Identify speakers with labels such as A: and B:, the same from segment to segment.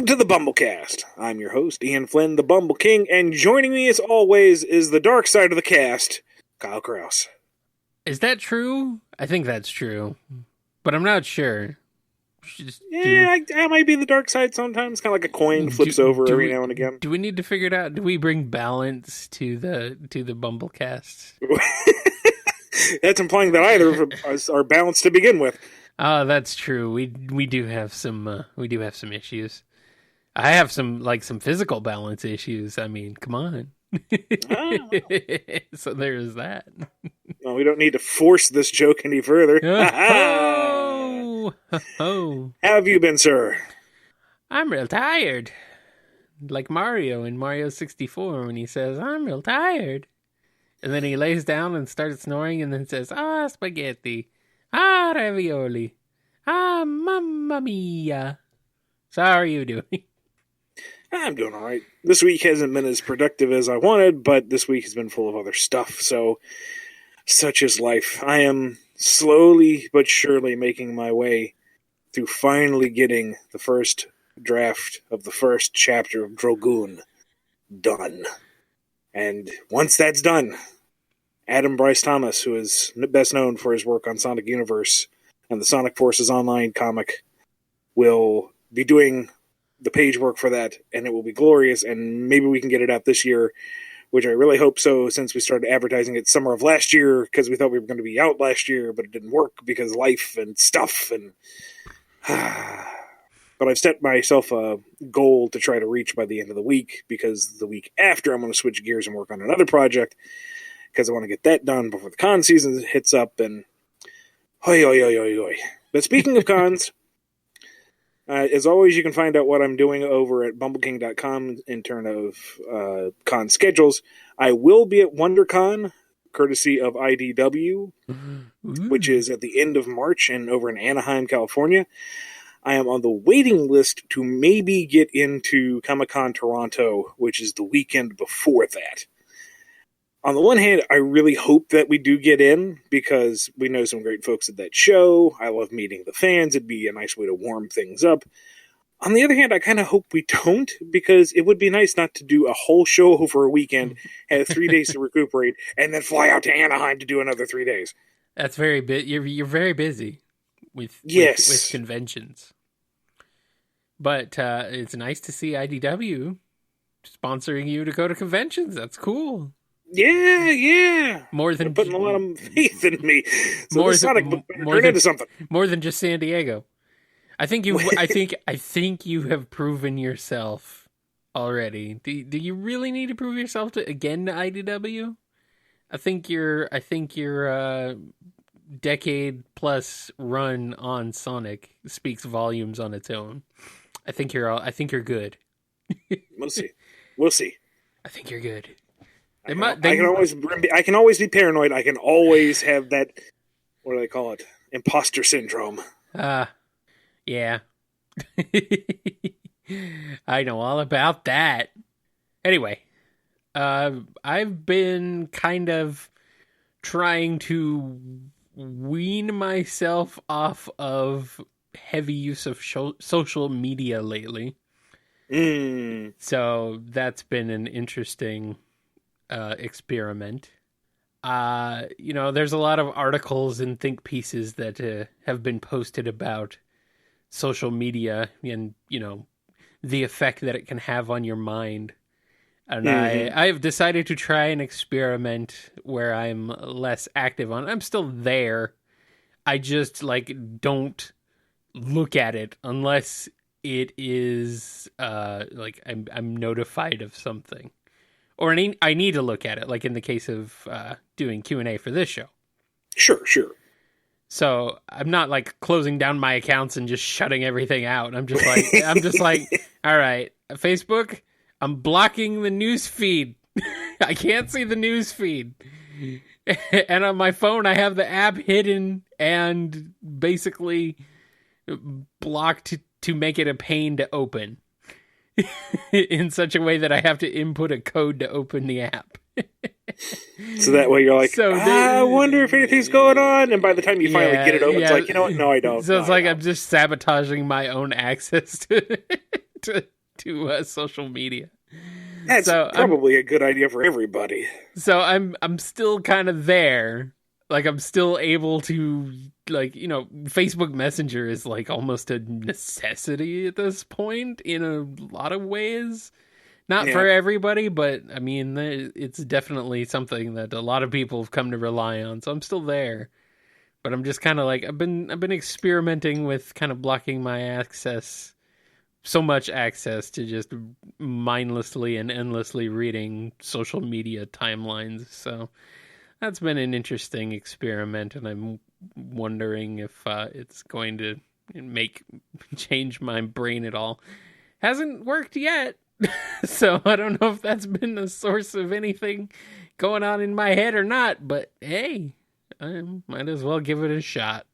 A: Welcome to the BumbleKast. I'm your host, Ian Flynn, the BumbleKing, and joining me as always is the dark side of the cast, Kyle Kraus.
B: Is that true? I think that's true, but I'm not sure.
A: I might be the dark side sometimes, kind of like a coin flips over every now and again.
B: Do we need to figure it out? Do we bring balance to the BumbleKast?
A: That's implying that either of us are balanced to begin with.
B: Oh, that's true. We do have some issues. I have some physical balance issues. I mean, come on. So there is that.
A: Well, we don't need to force this joke any further.
B: Oh.
A: How have you been, sir?
B: I'm real tired. Like Mario in Mario 64 when he says, "I'm real tired." And then he lays down and starts snoring and then says, "Ah, spaghetti. Ah, ravioli. Ah, mamma mia." So how are you doing?
A: I'm doing all right. This week hasn't been as productive as I wanted, but this week has been full of other stuff, so such is life. I am slowly but surely making my way through finally getting the first draft of the first chapter of Dragoon done. And once that's done, Adam Bryce Thomas, who is best known for his work on Sonic Universe and the Sonic Forces Online comic, will be doing the page work for that, and it will be glorious, and maybe we can get it out this year, which I really hope so, since we started advertising it summer of last year, because we thought we were going to be out last year, but it didn't work because life and stuff, and but I've set myself a goal to try to reach by the end of the week, because the week after I'm going to switch gears and work on another project, because I want to get that done before the con season hits up, and hoi, hoi, hoi, hoi, hoi. But speaking of cons, as always, you can find out what I'm doing over at BumbleKing.com in terms of con schedules. I will be at WonderCon, courtesy of IDW, which is at the end of March and over in Anaheim, California. I am on the waiting list to maybe get into Comic-Con Toronto, which is the weekend before that. On the one hand, I really hope that we do get in, because we know some great folks at that show. I love meeting the fans. It'd be a nice way to warm things up. On the other hand, I kind of hope we don't, because it would be nice not to do a whole show over a weekend, have 3 days to recuperate, and then fly out to Anaheim to do another 3 days.
B: That's very you're very busy with conventions. But it's nice to see IDW sponsoring you to go to conventions. That's cool.
A: Yeah.
B: More than
A: they're putting a lot of faith in me. So Sonic turn into something.
B: More than just San Diego. I think you have proven yourself already. Do you really need to prove yourself again to IDW? I think your decade plus run on Sonic speaks volumes on its own. I think you're good.
A: We'll see.
B: I think you're good.
A: I can always be paranoid. I can always have that, what do they call it? Imposter syndrome.
B: Yeah. I know all about that. Anyway, I've been kind of trying to wean myself off of heavy use of social media lately. So that's been an interesting experiment. There's a lot of articles and think pieces that have been posted about social media and, the effect that it can have on your mind. And I've decided to try an experiment where I'm less active on it. I'm still there. I just don't look at it unless it is I'm notified of something. Or I need to look at it, like in the case of doing Q&A for this show.
A: Sure.
B: So I'm not closing down my accounts and just shutting everything out. I'm just like, all right, Facebook, I'm blocking the news feed. I can't see the news feed. And on my phone, I have the app hidden and basically blocked to make it a pain to open. In such a way that I have to input a code to open the app.
A: So that way you're like, I wonder if anything's going on. And by the time you finally get it open, it's like, you know what? No, I don't.
B: So it's I'm just sabotaging my own access to it. to social media.
A: That's probably a good idea for everybody.
B: So I'm still kind of there. Like, I'm still able to, like, Facebook Messenger is like almost a necessity at this point in a lot of ways. Not for everybody, but I mean, it's definitely something that a lot of people have come to rely on. So I'm still there. But I'm just kind of like, I've been experimenting with kind of blocking my access, so much access to just mindlessly and endlessly reading social media timelines. So that's been an interesting experiment, and I'm wondering if it's going to change my brain at all. Hasn't worked yet, so I don't know if that's been the source of anything going on in my head or not, but hey, I might as well give it a shot.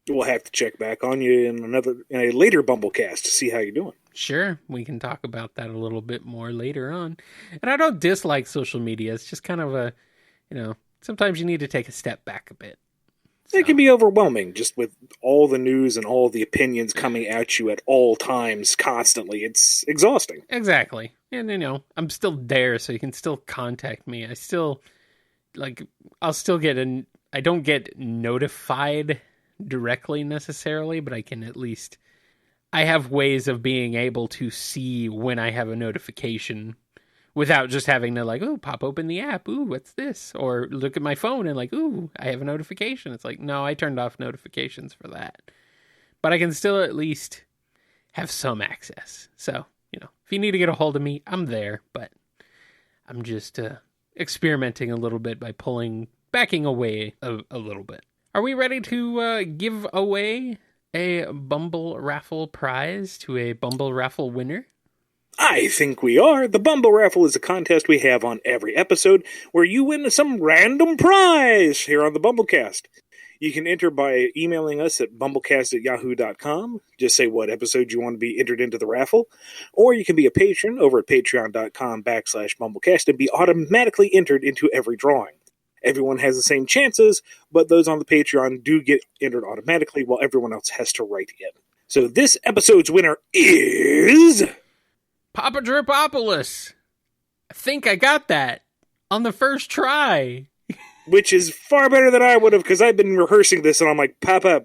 A: We'll have to check back on you in a later BumbleKast to see how you're doing.
B: Sure, we can talk about that a little bit more later on. And I don't dislike social media. It's just kind of a, sometimes you need to take a step back a bit. So.
A: It can be overwhelming just with all the news and all the opinions coming at you at all times constantly. It's exhausting.
B: Exactly. And, I'm still there, so you can still contact me. I still, I'll still I don't get notified directly necessarily, but I can at least, I have ways of being able to see when I have a notification without just having to pop open the app. Ooh, what's this? Or look at my phone and ooh, I have a notification. It's like, no, I turned off notifications for that. But I can still at least have some access. So, if you need to get a hold of me, I'm there, but I'm just experimenting a little bit by backing away a little bit. Are we ready to give away a BumbleRaffle prize to a BumbleRaffle winner?
A: I think we are. The BumbleRaffle is a contest we have on every episode where you win some random prize here on the BumbleKast. You can enter by emailing us at BumbleKast@yahoo.com. Just say what episode you want to be entered into the raffle. Or you can be a patron over at patreon.com/BumbleKast and be automatically entered into every drawing. Everyone has the same chances, but those on the Patreon do get entered automatically while everyone else has to write in. So this episode's winner is...
B: Papadripopoulos. I think I got that on the first try.
A: Which is far better than I would have, because I've been rehearsing this, and I'm like, Papa,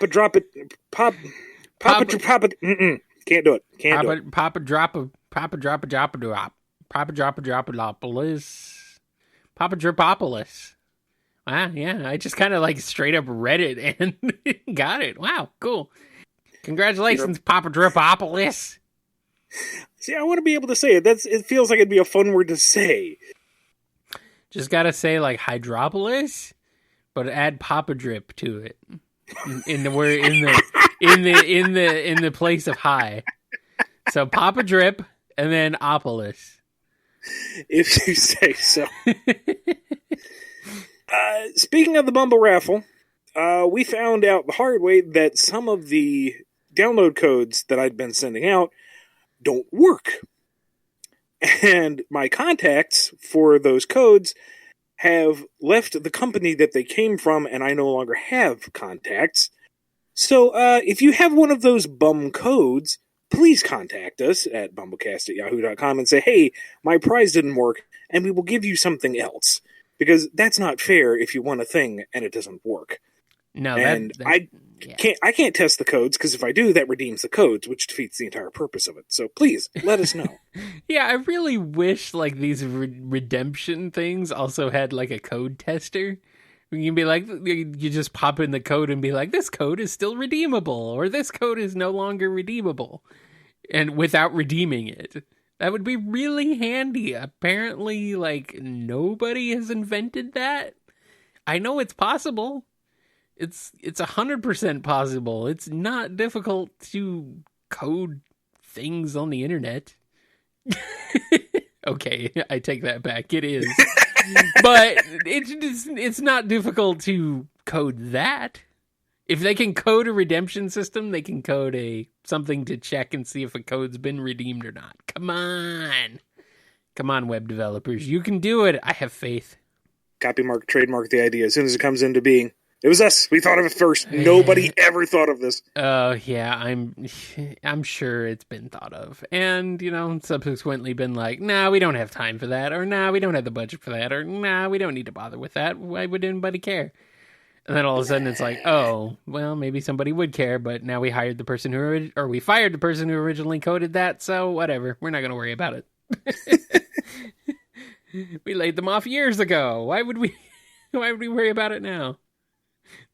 A: drop it, Papa, can't do it,
B: Papadripopoulos. Ah, yeah, I just kind of straight up read it and got it. Wow, cool. Congratulations, Papadripopoulos.
A: See, I want to be able to say it. It feels like it'd be a fun word to say.
B: Just gotta say Hydropolis, but add Papadrip to it. In the place of high. So Papadrip and then Opolis.
A: If you say so. Speaking of the BumbleRaffle, we found out the hard way that some of the download codes that I'd been sending out don't work. And my contacts for those codes have left the company that they came from, and I no longer have contacts. So if you have one of those bum codes, please contact us at BumbleKast@yahoo.com and say, hey, my prize didn't work, and we will give you something else. Because that's not fair if you want a thing and it doesn't work.
B: No,
A: I can't test the codes, because if I do, that redeems the codes, which defeats the entire purpose of it. So please, let us know.
B: Yeah, I really wish these redemption things also had a code tester. You can be you just pop in the code and be like, this code is still redeemable, or this code is no longer redeemable, and without redeeming it. That would be really handy. Apparently, nobody has invented that. I know it's possible. It's 100% possible. It's not difficult to code things on the internet. Okay, I take that back. It is. But it's not difficult to code that. If they can code a redemption system, they can code something to check and see if a code's been redeemed or not. Come on, web developers. You can do it. I have faith.
A: Copy mark, trademark the idea as soon as it comes into being. It was us. We thought of it first. Nobody ever thought of this.
B: Yeah, I'm sure it's been thought of. And, subsequently been like, nah, we don't have time for that. Or, nah, we don't have the budget for that. Or, nah, we don't need to bother with that. Why would anybody care? And then all of a sudden it's like, oh, well, maybe somebody would care, but now we fired the person who originally coded that, so whatever. We're not going to worry about it. We laid them off years ago. Why would we worry about it now?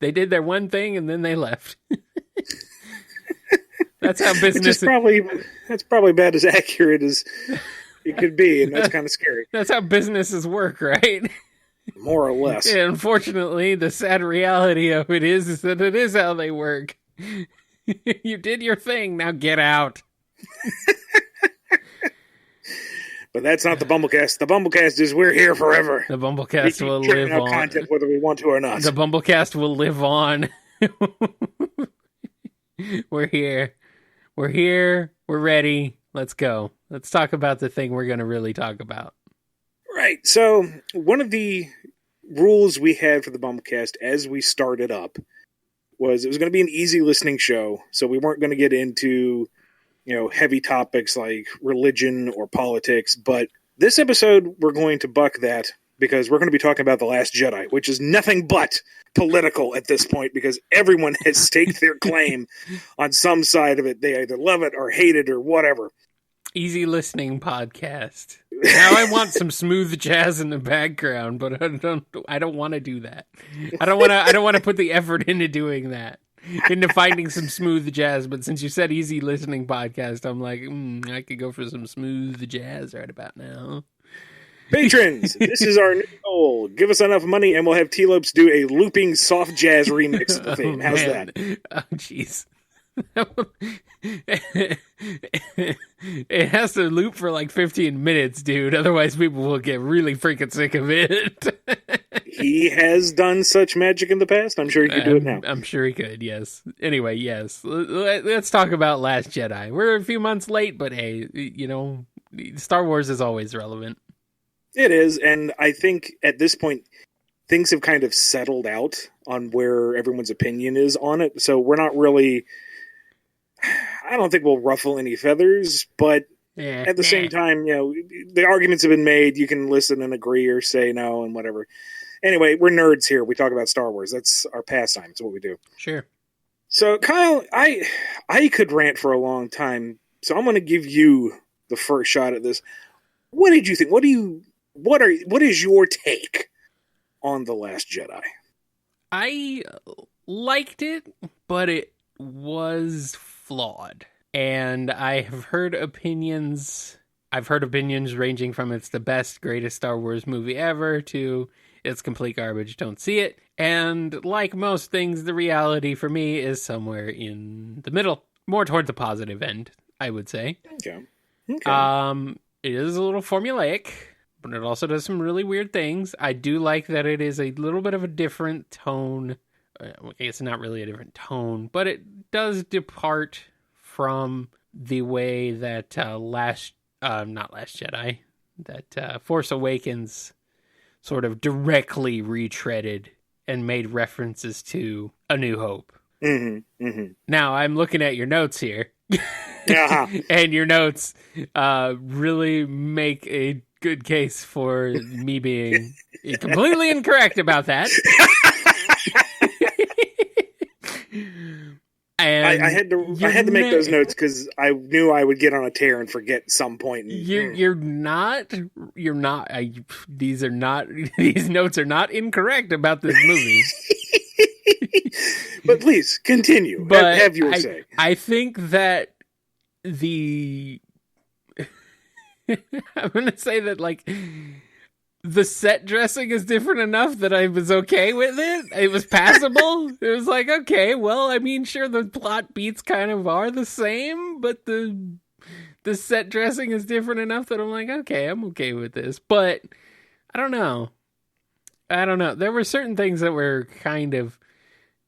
B: They did their one thing and then they left. That's how business.
A: That's probably about as accurate as it could be, and that's kind of scary.
B: That's how businesses work, right?
A: More or less.
B: And unfortunately, the sad reality of it is that it is how they work. You did your thing, now get out.
A: But that's not the BumbleKast. The BumbleKast is we're here forever.
B: The BumbleKast will live on.
A: Content whether we want to or not.
B: The BumbleKast will live on. We're here. We're here. We're ready. Let's go. Let's talk about the thing we're going to really talk about.
A: Right. So one of the rules we had for the BumbleKast as we started up was it was going to be an easy listening show. So we weren't going to get into heavy topics like religion or politics. But this episode, we're going to buck that because we're going to be talking about The Last Jedi, which is nothing but political at this point because everyone has staked their claim on some side of it. They either love it or hate it or whatever.
B: Easy listening podcast. Now I want some smooth jazz in the background, but I don't want to do that. I don't want to put the effort into doing that. Into finding some smooth jazz, but since you said easy listening podcast, I'm like, I could go for some smooth jazz right about now.
A: Patrons, this is our new goal. Give us enough money and we'll have T-Lopes do a looping soft jazz remix of the theme. How's that?
B: Oh, jeez. It has to loop for like 15 minutes, dude. Otherwise, people will get really freaking sick of it.
A: He has done such magic in the past. I'm sure he could do it now.
B: I'm sure he could, yes. Anyway, yes. Let's talk about Last Jedi. We're a few months late, but hey, Star Wars is always relevant.
A: It is, and I think at this point, things have kind of settled out on where everyone's opinion is on it. So we're not really... I don't think we'll ruffle any feathers, but at the same time, the arguments have been made. You can listen and agree or say no and whatever. Anyway, we're nerds here. We talk about Star Wars. That's our pastime. It's what we do.
B: Sure. So,
A: Kyle, I could rant for a long time, so I'm going to give you the first shot at this. What did you think? What is your take on The Last Jedi?
B: I liked it, but it was flawed. And I have heard opinions. I've heard opinions ranging from it's the best, greatest Star Wars movie ever to it's complete garbage, don't see it. And like most things, the reality for me is somewhere in the middle. More toward the positive end, I would say.
A: Okay.
B: It is a little formulaic, but it also does some really weird things. I do like that it is a little bit of a different tone. I guess not really a different tone, but it does depart from the way that Force Awakens sort of directly retreaded and made references to A New Hope.
A: Mm-hmm, mm-hmm.
B: Now, I'm looking at your notes here.
A: Uh-huh.
B: And your notes really make a good case for me being completely incorrect about that. And
A: I had to make those notes because I knew I would get on a tear and forget some point.
B: You're not. These notes are not incorrect about this movie.
A: But please continue.
B: But
A: have your say.
B: I think that I'm going to say that the set dressing is different enough that I was okay with it. It was passable. It was like, okay, well, I mean, sure, the plot beats kind of are the same, but the set dressing is different enough that I'm like, okay, I'm okay with this. But I don't know. There were certain things that were kind of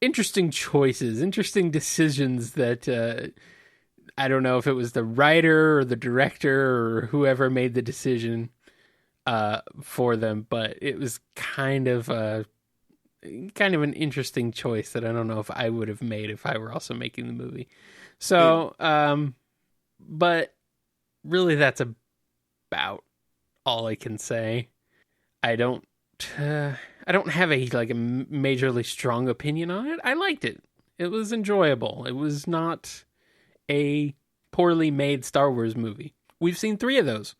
B: interesting choices, interesting decisions that I don't know if it was the writer or the director or whoever made the decision for them, but it was kind of kind of an interesting choice that I don't know if I would have made if I were also making the movie. So, but really that's about all I can say. I don't have a majorly strong opinion on it. I liked it. It was enjoyable. It was not a poorly made Star Wars movie. We've seen 3 of those.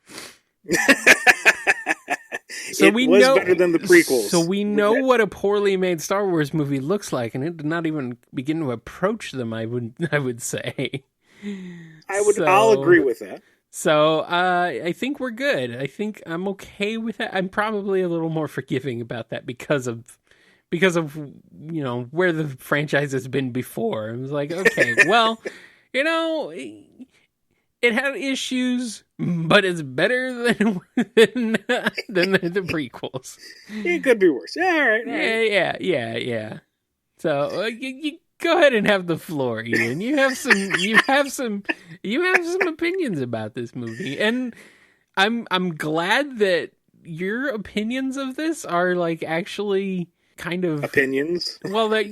B: So
A: it was better than the prequels.
B: So we know what a poorly made Star Wars movie looks like, and it did not even begin to approach them, I would say.
A: I'll agree with that.
B: So I think we're good. I think I'm okay with that. I'm probably a little more forgiving about that because of where the franchise has been before. It was like, okay, well, it had issues, but it's better than the prequels.
A: It could be worse. Yeah, all right.
B: Yeah. So you go ahead and have the floor, Ian. You have some opinions about this movie, and I'm glad that your opinions of this are like actually kind of
A: opinions.
B: Well, they're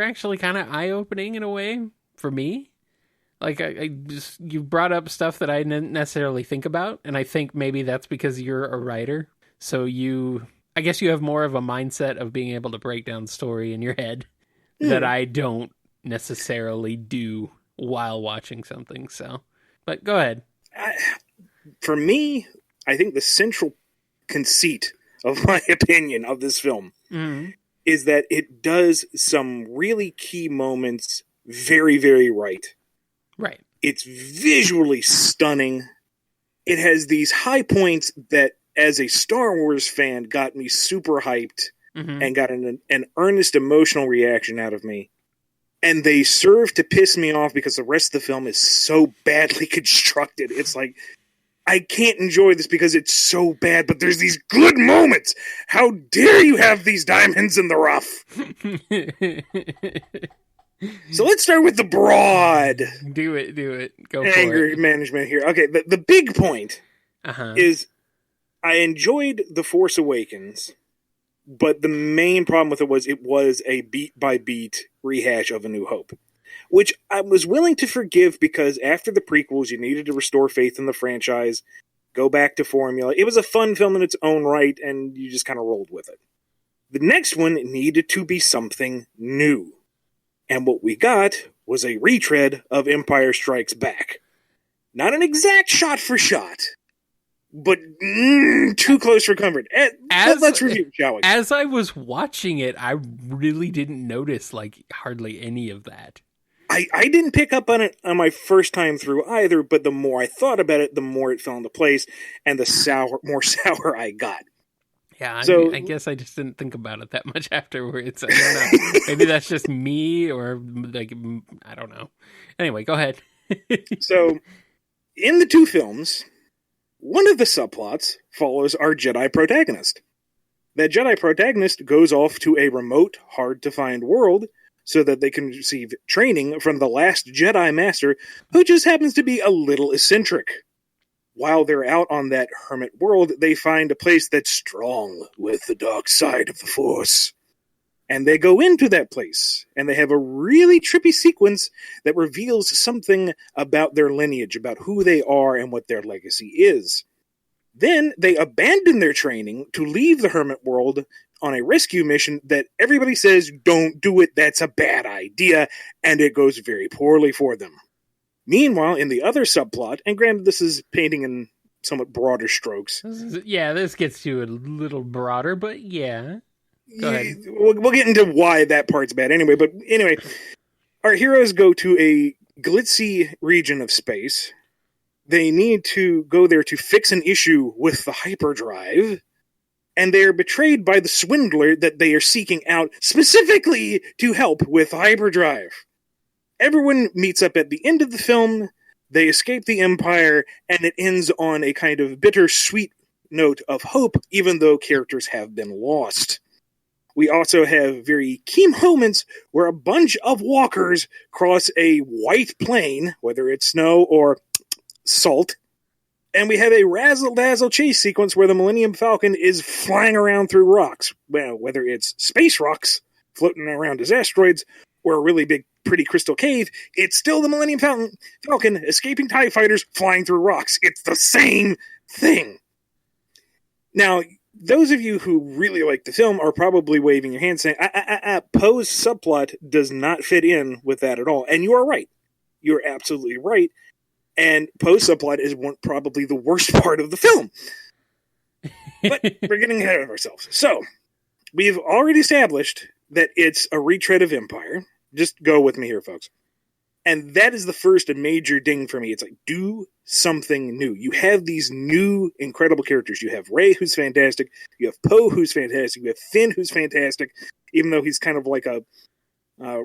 B: actually kind of eye opening in a way for me. Like, you brought up stuff that I didn't necessarily think about, and I think maybe that's because you're a writer. So I guess you have more of a mindset of being able to break down story in your head that I don't necessarily do while watching something. So, but go ahead.
A: For me, I think the central conceit of my opinion of this film is that it does some really key moments very, very right.
B: Right.
A: It's visually stunning. It has these high points that, as a Star Wars fan, got me super hyped and got an earnest emotional reaction out of me. And they serve to piss me off because the rest of the film is so badly constructed. It's like, I can't enjoy this because it's so bad, but there's these good moments. How dare you have these diamonds in the rough? So let's start with the broad.
B: Do it. Go for it.
A: Anger management here. Okay, the big point is I enjoyed The Force Awakens, but the main problem with it was a beat-by-beat rehash of A New Hope, which I was willing to forgive because after the prequels, you needed to restore faith in the franchise, go back to formula. It was a fun film in its own right, and you just kind of rolled with it. The next one needed to be something new. And what we got was a retread of Empire Strikes Back. Not an exact shot for shot, but too close for comfort. Let's review, shall we?
B: As I was watching it, I really didn't notice hardly any of that.
A: I didn't pick up on it on my first time through either, but the more I thought about it, the more it fell into place, and the more sour I got.
B: Yeah, I guess I just didn't think about it that much afterwards. I don't know. Maybe that's just me, or I don't know. Anyway, go ahead.
A: So, in the 2 films, one of the subplots follows our Jedi protagonist. That Jedi protagonist goes off to a remote, hard-to-find world so that they can receive training from the last Jedi Master, who just happens to be a little eccentric. While they're out on that hermit world, they find a place that's strong with the dark side of the Force. And they go into that place, and they have a really trippy sequence that reveals something about their lineage, about who they are and what their legacy is. Then they abandon their training to leave the hermit world on a rescue mission that everybody says, don't do it, that's a bad idea, and it goes very poorly for them. Meanwhile, in the other subplot, and granted this is painting in somewhat broader strokes.
B: This gets you a little broader, but yeah. Go ahead.
A: We'll get into why that part's bad anyway. But anyway, our heroes go to a glitzy region of space. They need to go there to fix an issue with the hyperdrive. And they are betrayed by the swindler that they are seeking out specifically to help with the hyperdrive. Everyone meets up at the end of the film, they escape the Empire, and it ends on a kind of bittersweet note of hope, even though characters have been lost. We also have very key moments where a bunch of walkers cross a white plain, whether it's snow or salt, And we have a razzle-dazzle chase sequence where the Millennium Falcon is flying around through rocks. Well, whether it's space rocks floating around as asteroids or a really big, pretty crystal cave, it's still the Millennium Falcon escaping TIE fighters flying through rocks. It's the same thing. Now, those of you who really like the film are probably waving your hand saying, Poe's subplot does not fit in with that at all. And you are right. You're absolutely right. And Poe's subplot is probably the worst part of the film. But we're getting ahead of ourselves. So, we've already established that it's a retread of Empire. Just go with me here, folks. And that is the first major ding for me. It's like, do something new. You have these new, incredible characters. You have Rey, who's fantastic. You have Poe, who's fantastic. You have Finn, who's fantastic, even though he's kind of like a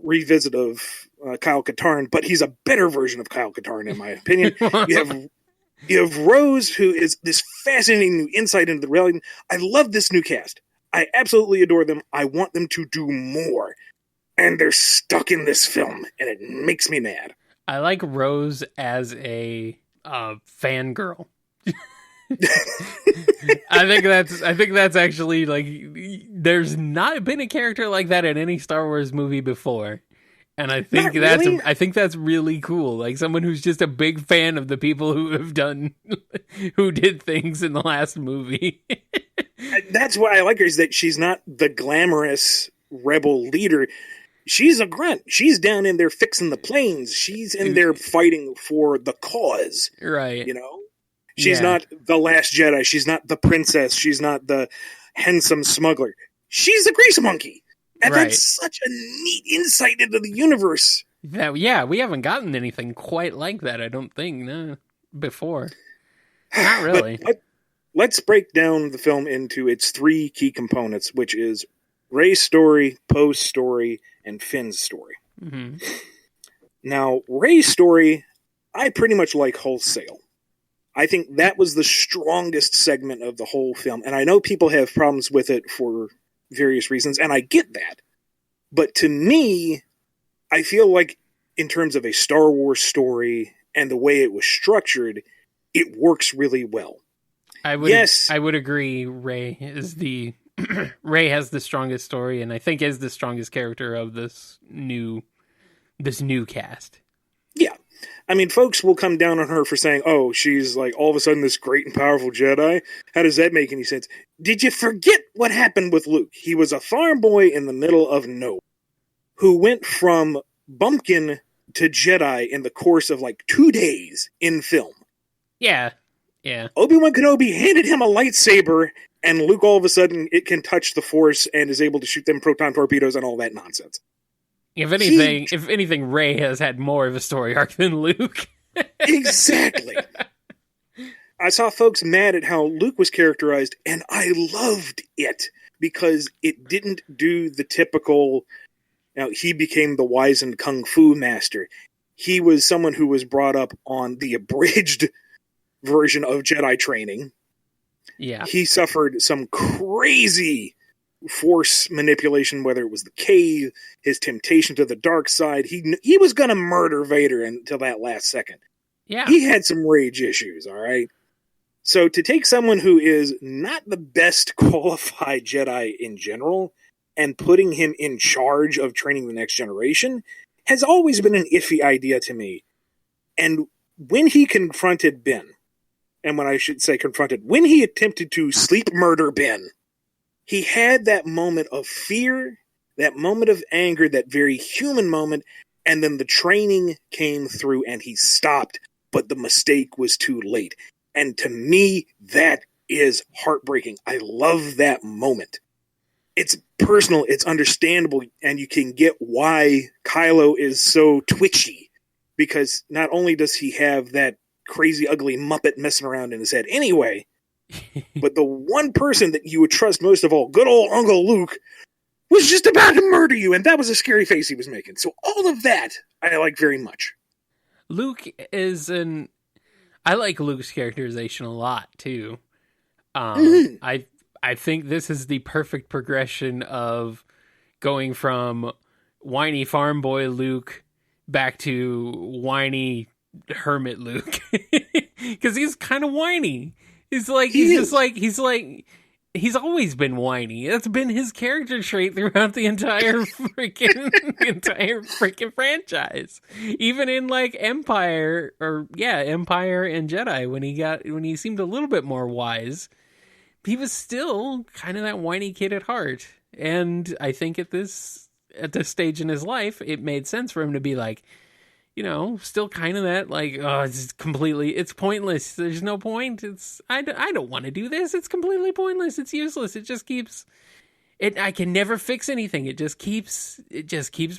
A: revisit of Kyle Katarn, but he's a better version of Kyle Katarn, in my opinion. You have Rose, who is this fascinating new insight into the reality. I love this new cast. I absolutely adore them. I want them to do more. And they're stuck in this film, and it makes me mad.
B: I like Rose as a fangirl. I think that's actually, like, there's not been a character like that in any Star Wars movie before. And I think I think that's really cool. Like, someone who's just a big fan of the people who did things in the last movie.
A: That's why I like her, is that she's not the glamorous rebel leader. She's a grunt. She's down in there fixing the planes. She's in there fighting for the cause.
B: Right.
A: You know? She's not the last Jedi. She's not the princess. She's not the handsome smuggler. She's the grease monkey. And that's such a neat insight into the universe.
B: Yeah, we haven't gotten anything quite like that, I don't think, no, before. Not really.
A: Let's break down the film into its three key components, which is Rey's story, Poe's story, and Finn's story.
B: Mm-hmm.
A: Now, Rey's story, I pretty much like wholesale. I think that was the strongest segment of the whole film, and I know people have problems with it for various reasons, and I get that. But to me, I feel like in terms of a Star Wars story and the way it was structured, it works really well.
B: I would agree. Rey has the strongest story, and I think is the strongest character of this new cast. Yeah.
A: I mean, folks will come down on her for saying, oh, she's like all of a sudden this great and powerful Jedi. How does that make any sense? Did you forget what happened with Luke? He was a farm boy in the middle of nowhere who went from bumpkin to Jedi in the course of like 2 days in film.
B: Yeah. Yeah.
A: Obi-Wan Kenobi handed him a lightsaber, and Luke all of a sudden it can touch the Force and is able to shoot them proton torpedoes and all that nonsense.
B: If anything, Rey has had more of a story arc than Luke.
A: Exactly. I saw folks mad at how Luke was characterized, and I loved it because it didn't do the typical, he became the wizened kung fu master. He was someone who was brought up on the abridged version of Jedi training.
B: Yeah.
A: He suffered some crazy Force manipulation, whether it was the cave, his temptation to the dark side. He was going to murder Vader until that last second.
B: Yeah.
A: He had some rage issues, all right? So to take someone who is not the best qualified Jedi in general and putting him in charge of training the next generation has always been an iffy idea to me. And when he confronted Ben, and when I should say confronted, when he attempted to sleep murder Ben, he had that moment of fear, that moment of anger, that very human moment, and then the training came through and he stopped, but the mistake was too late. And to me, that is heartbreaking. I love that moment. It's personal, it's understandable, and you can get why Kylo is so twitchy, because not only does he have that crazy, ugly Muppet messing around in his head anyway, but the one person that you would trust most of all, good old Uncle Luke, was just about to murder you, and that was a scary face he was making. So all of that, I like very much.
B: Luke is I like Luke's characterization a lot, too. I think this is the perfect progression of going from whiny farm boy Luke back to whiny hermit Luke. because he's kind of whiny. He's always been whiny. That's been his character trait throughout the entire freaking franchise. Even in like Empire and Jedi, when he seemed a little bit more wise, he was still kind of that whiny kid at heart. And I think at this stage in his life, it made sense for him to be like, still kind of that, like, oh, it's pointless. There's no point. I don't want to do this. It's completely pointless. It's useless. It just keeps, I can never fix anything. It just keeps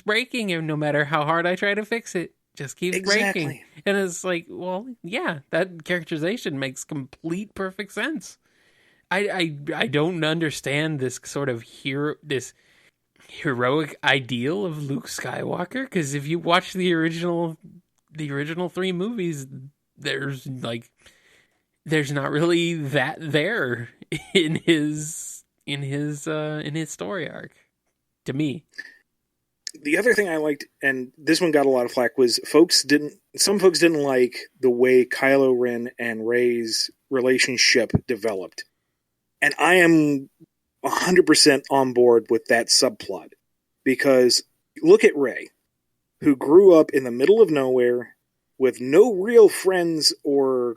B: breaking. And no matter how hard I try to fix it, just keeps breaking. And it's like, well, yeah, that characterization makes complete perfect sense. I don't understand this sort of heroic ideal of Luke Skywalker, because if you watch the original 3 movies, there's not really that there in his story arc, to me.
A: The other thing I liked, and this one got a lot of flack, was some folks didn't like the way Kylo Ren and Rey's relationship developed. And I am 100% on board with that subplot, because look at Rey, who grew up in the middle of nowhere with no real friends or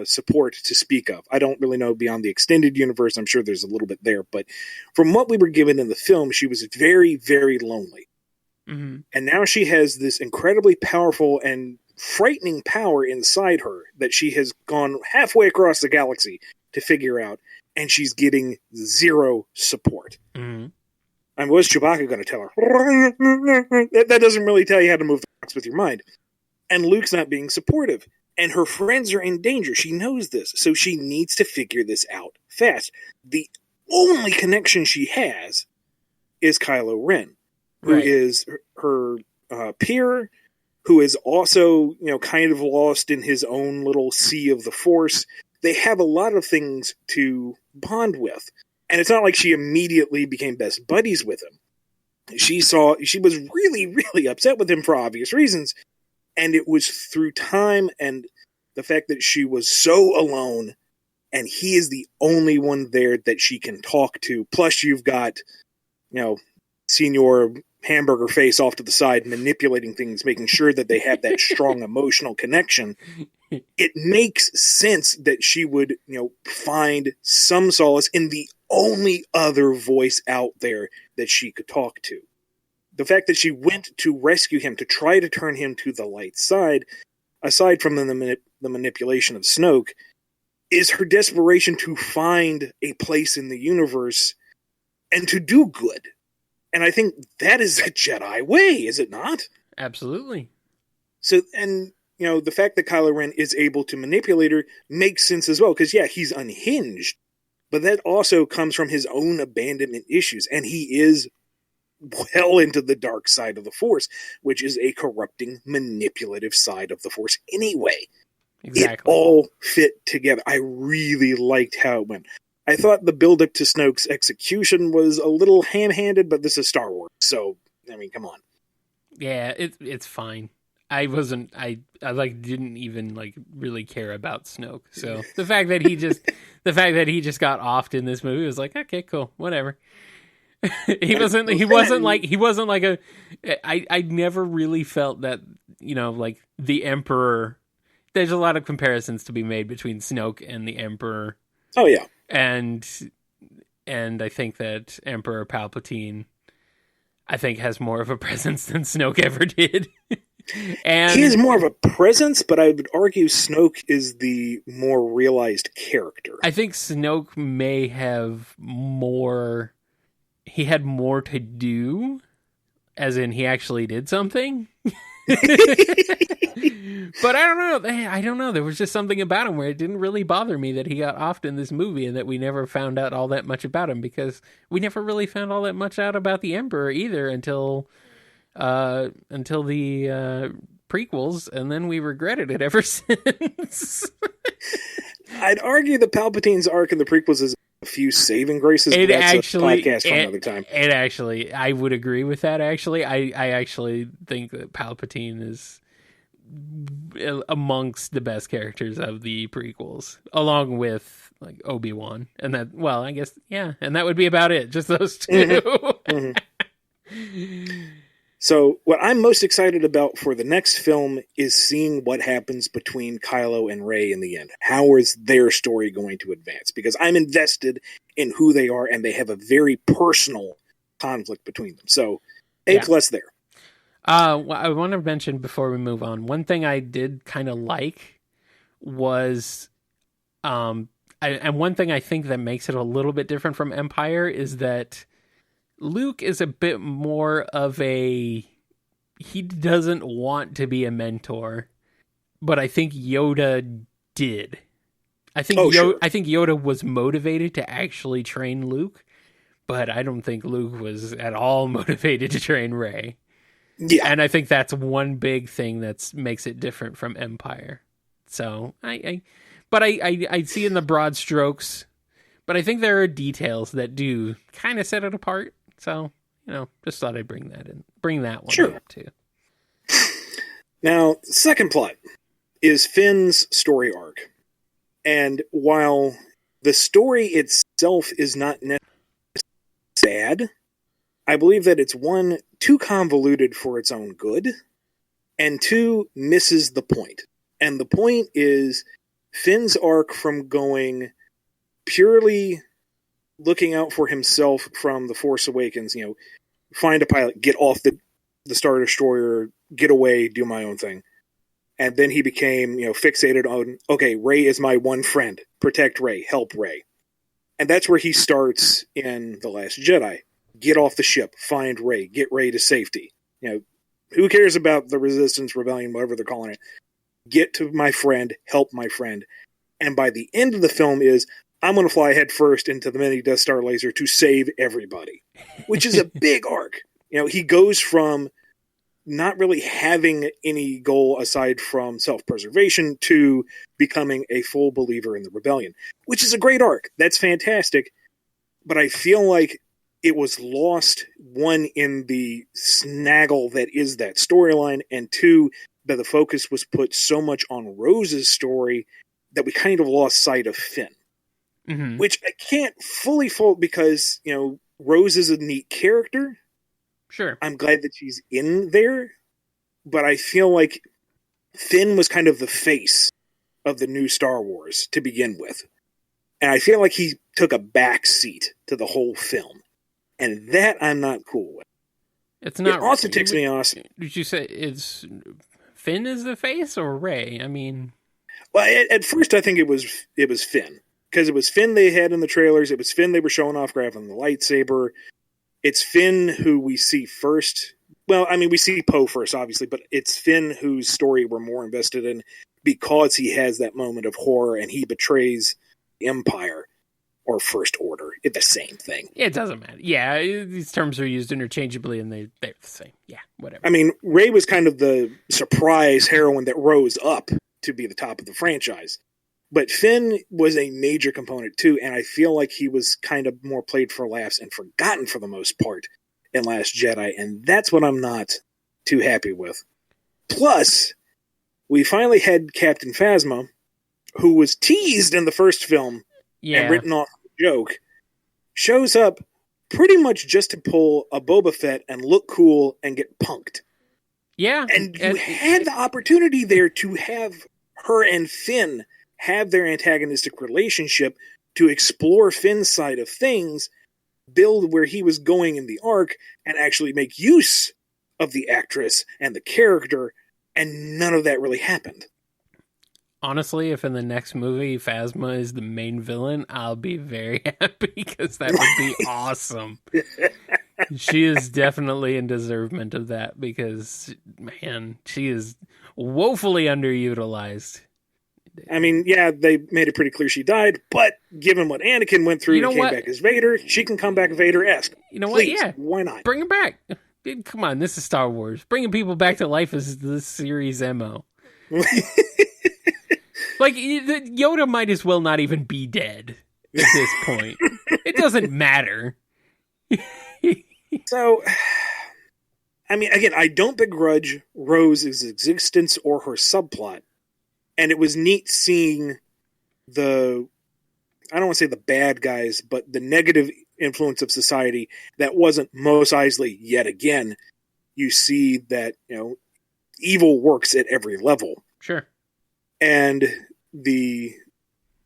A: support to speak of. I don't really know beyond the extended universe. I'm sure there's a little bit there, but from what we were given in the film, she was very, very lonely. Mm-hmm. And now she has this incredibly powerful and frightening power inside her that she has gone halfway across the galaxy to figure out. And she's getting zero support. Mm-hmm. And what's Chewbacca going to tell her? That doesn't really tell you how to move the box with your mind. And Luke's not being supportive. And her friends are in danger. She knows this. So she needs to figure this out fast. The only connection she has is Kylo Ren, who is her peer, who is also, kind of lost in his own little sea of the Force. They have a lot of things to bond with. And it's not like she immediately became best buddies with him. She was really, really upset with him for obvious reasons. And it was through time and the fact that she was so alone, and he is the only one there that she can talk to. Plus you've got, Senior Hamburger Face off to the side manipulating things, making sure that they have that strong emotional connection. It makes sense that she would, find some solace in the only other voice out there that she could talk to. The fact that she went to rescue him, to try to turn him to the light side, aside from the manipulation of Snoke, is her desperation to find a place in the universe and to do good. And I think that is the Jedi way, is it not?
B: Absolutely.
A: So, and the fact that Kylo Ren is able to manipulate her makes sense as well, because, yeah, he's unhinged, but that also comes from his own abandonment issues, and he is well into the dark side of the Force, which is a corrupting, manipulative side of the Force anyway. Exactly. It all fit together. I really liked how it went. I thought the build-up to Snoke's execution was a little ham-handed, but this is Star Wars, so, come on.
B: Yeah, it's fine. I didn't even really care about Snoke. So the fact that he just got offed in this movie was like, okay, cool, whatever. I never really felt that, the Emperor. There's a lot of comparisons to be made between Snoke and the Emperor.
A: Oh yeah.
B: And I think that Emperor Palpatine, has more of a presence than Snoke ever did. And
A: he has more of a presence, but I would argue Snoke is the more realized character.
B: I think Snoke may have more. He had more to do, as in he actually did something. But I don't know. There was just something about him where it didn't really bother me that he got offed in this movie and that we never found out all that much about him, because we never really found all that much out about the Emperor either until the prequels, and then we regretted it ever since.
A: I'd argue the Palpatine's arc in the prequels is a few saving graces, but that's a podcast for another time.
B: I would agree with that, actually. I actually think that Palpatine is amongst the best characters of the prequels, along with like Obi-Wan, and that, well, I guess, yeah, and that would be about it. Just those two.
A: Mm-hmm. Mm-hmm. So what I'm most excited about for the next film is seeing what happens between Kylo and Rey in the end. How is their story going to advance? Because I'm invested in who they are, and they have a very personal conflict between them. So A+ there.
B: Well, I want to mention before we move on, one thing I did kind of like was, and one thing I think that makes it a little bit different from Empire is that Luke is a bit more of he doesn't want to be a mentor, but I think Yoda did. I think Yoda was motivated to actually train Luke, but I don't think Luke was at all motivated to train Rey. Yeah. And I think that's one big thing that makes it different from Empire. So I see in the broad strokes, but I think there are details that do kind of set it apart. So, just thought I'd bring that one up too.
A: Now, second plot is Finn's story arc. And while the story itself is not necessarily sad, I believe that it's one, too convoluted for its own good, and two, misses the point. And the point is Finn's arc from going purely looking out for himself from The Force Awakens, find a pilot, get off the Star Destroyer, get away, do my own thing. And then he became, fixated on, okay, Rey is my one friend. Protect Rey, help Rey. And that's where he starts in The Last Jedi. Get off the ship, find Rey, get Rey to safety. Who cares about the Resistance, Rebellion, whatever they're calling it? Get to my friend, help my friend. And by the end of the film is, I'm going to fly head first into the mini Death Star laser to save everybody, which is a big arc. He goes from not really having any goal aside from self-preservation to becoming a full believer in the rebellion, which is a great arc. That's fantastic. But I feel like it was lost, one, in the snaggle that is that storyline, and two, that the focus was put so much on Rose's story that we kind of lost sight of Finn. Mm-hmm. Which I can't fully fault because, Rose is a neat character.
B: Sure.
A: I'm glad that she's in there. But I feel like Finn was kind of the face of the new Star Wars to begin with. And I feel like he took a back seat to the whole film. And that I'm not cool with.
B: It's not.
A: It also ticks me off.
B: Did you say it's Finn is the face or Rey? I mean...
A: Well, at first I think it was Finn. Because it was Finn they had in the trailers. It was Finn they were showing off grabbing the lightsaber. It's Finn who we see first. Well, I mean, we see Poe first, obviously, but it's Finn whose story we're more invested in because he has that moment of horror and he betrays the Empire or First Order. It's the same thing.
B: It doesn't matter. Yeah, these terms are used interchangeably and they're the same. Yeah, whatever.
A: I mean, Rey was kind of the surprise heroine that rose up to be the top of the franchise. But Finn was a major component too, and I feel like he was kind of more played for laughs and forgotten for the most part in Last Jedi, and that's what I'm not too happy with. Plus, we finally had Captain Phasma, who was teased in the first film and written off as a joke, shows up pretty much just to pull a Boba Fett and look cool and get punked.
B: Yeah.
A: And you had the opportunity there to have her and Finn have their antagonistic relationship to explore Finn's side of things, build where he was going in the arc, and actually make use of the actress and the character, and none of that really happened.
B: Honestly, if in the next movie Phasma is the main villain, I'll be very happy because that would be awesome. She is definitely in deservement of that because, man, she is woefully underutilized.
A: I mean, yeah, they made it pretty clear she died, but given what Anakin went through and came back as Vader, she can come back Vader-esque.
B: You know
A: Please,
B: what? Yeah.
A: Why not?
B: Bring her back. Come on, this is Star Wars. Bringing people back to life is this series' MO. Like, Yoda might as well not even be dead at this point. It doesn't matter.
A: So, I mean, again, I don't begrudge Rose's existence or her subplot. And it was neat seeing I don't want to say the bad guys, but the negative influence of society that wasn't Mos Eisley yet again. You see that, evil works at every level.
B: Sure.
A: And the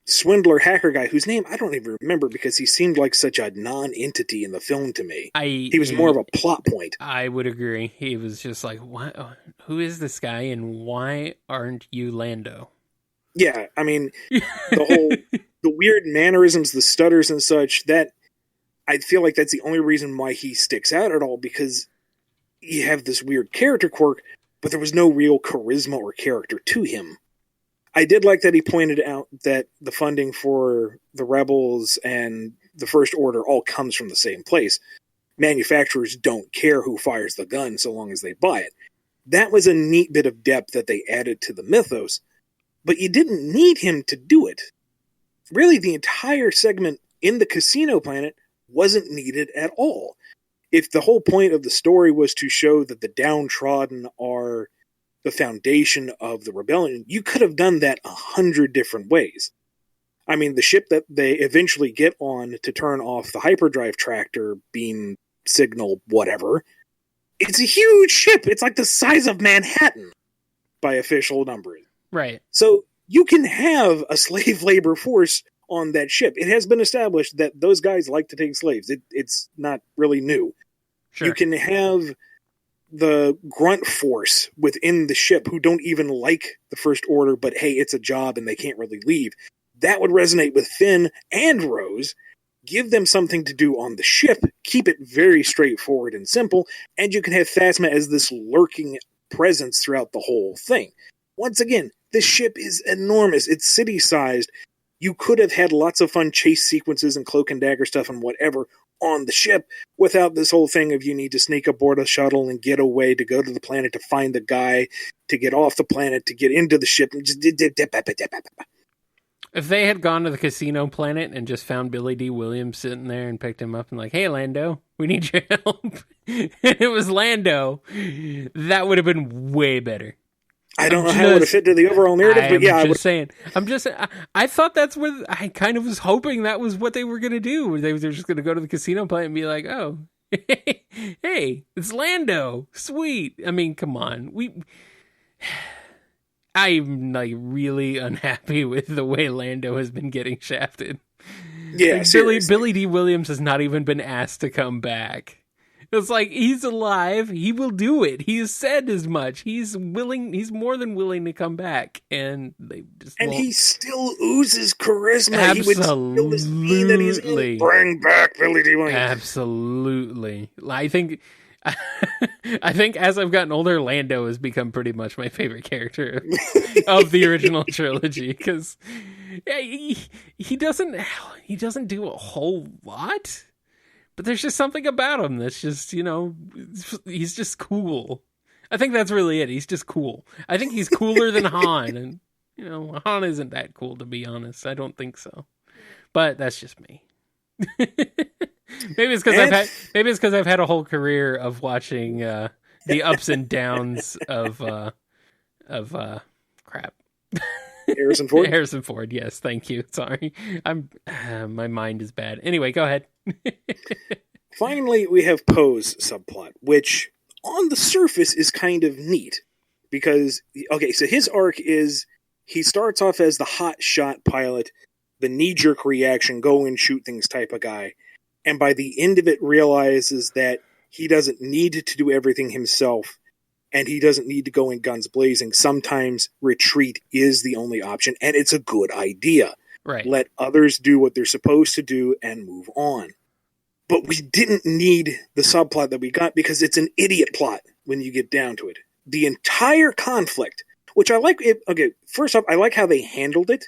A: swindler hacker guy, whose name I don't even remember because he seemed like such a non-entity in the film to me. He was more of a plot point.
B: I would agree. He was just like, what? Who is this guy and why aren't you Lando?
A: Yeah, I mean, the weird mannerisms, the stutters and such, that I feel like that's the only reason why he sticks out at all, because you have this weird character quirk, but there was no real charisma or character to him. I did like that he pointed out that the funding for the Rebels and the First Order all comes from the same place. Manufacturers don't care who fires the gun so long as they buy it. That was a neat bit of depth that they added to the mythos, but you didn't need him to do it. Really, the entire segment in the casino planet wasn't needed at all. If the whole point of the story was to show that the downtrodden are the foundation of the rebellion, you could have done that 100 different ways. I mean, the ship that they eventually get on to turn off the hyperdrive tractor, beam, signal, whatever, it's a huge ship. It's like the size of Manhattan by official numbers.
B: Right.
A: So you can have a slave labor force on that ship. It has been established that those guys like to take slaves. It's not really new.
B: Sure.
A: You can have the grunt force within the ship who don't even like the First Order, but hey, it's a job and they can't really leave. That would resonate with Finn and Rose. Give them something to do on the ship, keep it very straightforward and simple, and you can have Phasma as this lurking presence throughout the whole thing. Once again, this ship is enormous. It's city-sized. You could have had lots of fun chase sequences and cloak and dagger stuff and whatever on the ship without this whole thing of you need to sneak aboard a shuttle and get away to go to the planet to find the guy, to get off the planet, to get into the ship. And just
B: if they had gone to the casino planet and just found Billy D. Williams sitting there and picked him up and like, hey, Lando, we need your help. And it was Lando. That would have been way better.
A: I don't know how it would have fit to the overall narrative, but yeah.
B: I thought that's what I kind of was hoping that was what they were going to do. They were just going to go to the casino planet and be like, oh, hey, it's Lando. Sweet. I mean, come on. I'm like really unhappy with the way Lando has been getting shafted.
A: Yeah,
B: like, Billy D. Williams has not even been asked to come back. It's like, he's alive. He will do it. He has said as much. He's willing. He's more than willing to come back. And they just
A: he still oozes charisma.
B: Absolutely.
A: He would still mean that he's going to bring back Billy D. Williams.
B: Absolutely. I think as I've gotten older, Lando has become pretty much my favorite character of the original trilogy, because he doesn't do a whole lot. But there's just something about him that's just, he's just cool. I think that's really it. He's just cool. I think he's cooler than Han. And, Han isn't that cool, to be honest. I don't think so. But that's just me. Maybe it's because I've had a whole career of watching the ups and downs of crap. Harrison Ford, yes, thank you. Sorry. My mind is bad. Anyway, go ahead.
A: Finally, we have Poe's subplot, which on the surface is kind of neat. Because, so his arc is, he starts off as the hot shot pilot, the knee-jerk reaction, go and shoot things type of guy. And by the end of it realizes that he doesn't need to do everything himself, and he doesn't need to go in guns blazing. Sometimes retreat is the only option, and it's a good idea.
B: Right.
A: Let others do what they're supposed to do and move on. But we didn't need the subplot that we got because it's an idiot plot when you get down to it. The entire conflict, which I like it. Okay, first off, I like how they handled it,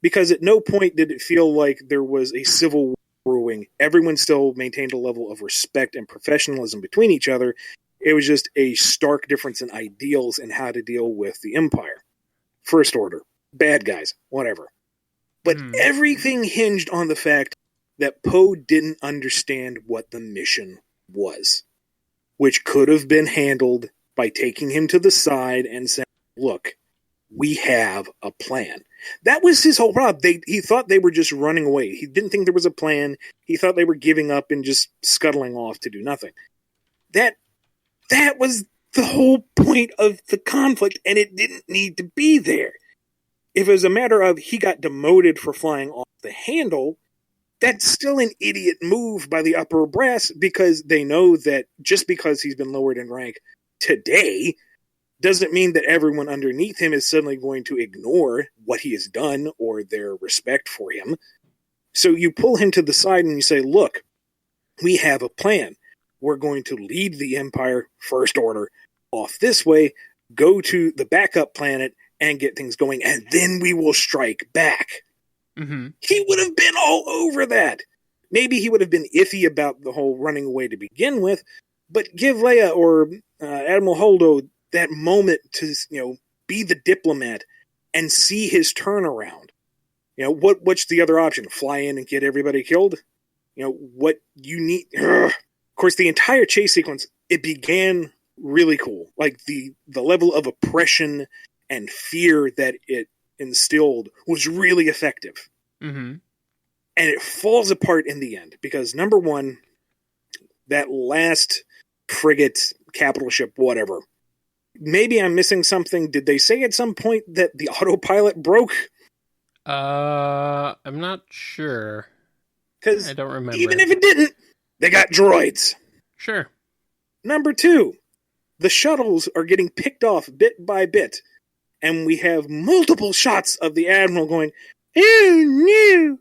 A: because at no point did it feel like there was a civil war brewing. Everyone still maintained a level of respect and professionalism between each other. It was just a stark difference in ideals and how to deal with the Empire. First Order, bad guys, whatever. But everything hinged on the fact that Poe didn't understand what the mission was. which could have been handled by taking him to the side and saying, look, we have a plan. That was his whole problem. He thought they were just running away. He didn't think there was a plan. He thought they were giving up and just scuttling off to do nothing. That was the whole point of the conflict, and it didn't need to be there. If it was a matter of he got demoted for flying off the handle, that's still an idiot move by the upper brass, because they know that just because he's been lowered in rank today doesn't mean that everyone underneath him is suddenly going to ignore what he has done or their respect for him. So you pull him to the side and you say, look, we have a plan. We're going to lead the Empire First Order off this way, go to the backup planet and get things going, and then we will strike back.
B: Mm-hmm.
A: He would have been all over that. Maybe he would have been iffy about the whole running away to begin with, but give Leia or Admiral Holdo that moment to, be the diplomat and see his turnaround. What's the other option? Fly in and get everybody killed? What you need. Ugh. Of course, the entire chase sequence, it began really cool. Like the level of oppression and fear that it instilled was really effective.
B: Mm-hmm.
A: And it falls apart in the end because, number one, that last frigate, capital ship, whatever. Maybe I'm missing something. Did they say at some point that the autopilot broke?
B: I'm not sure.
A: Because
B: I don't remember.
A: Even if it didn't, they got droids.
B: Sure.
A: Number two, the shuttles are getting picked off bit by bit. And we have multiple shots of the Admiral going, oh no!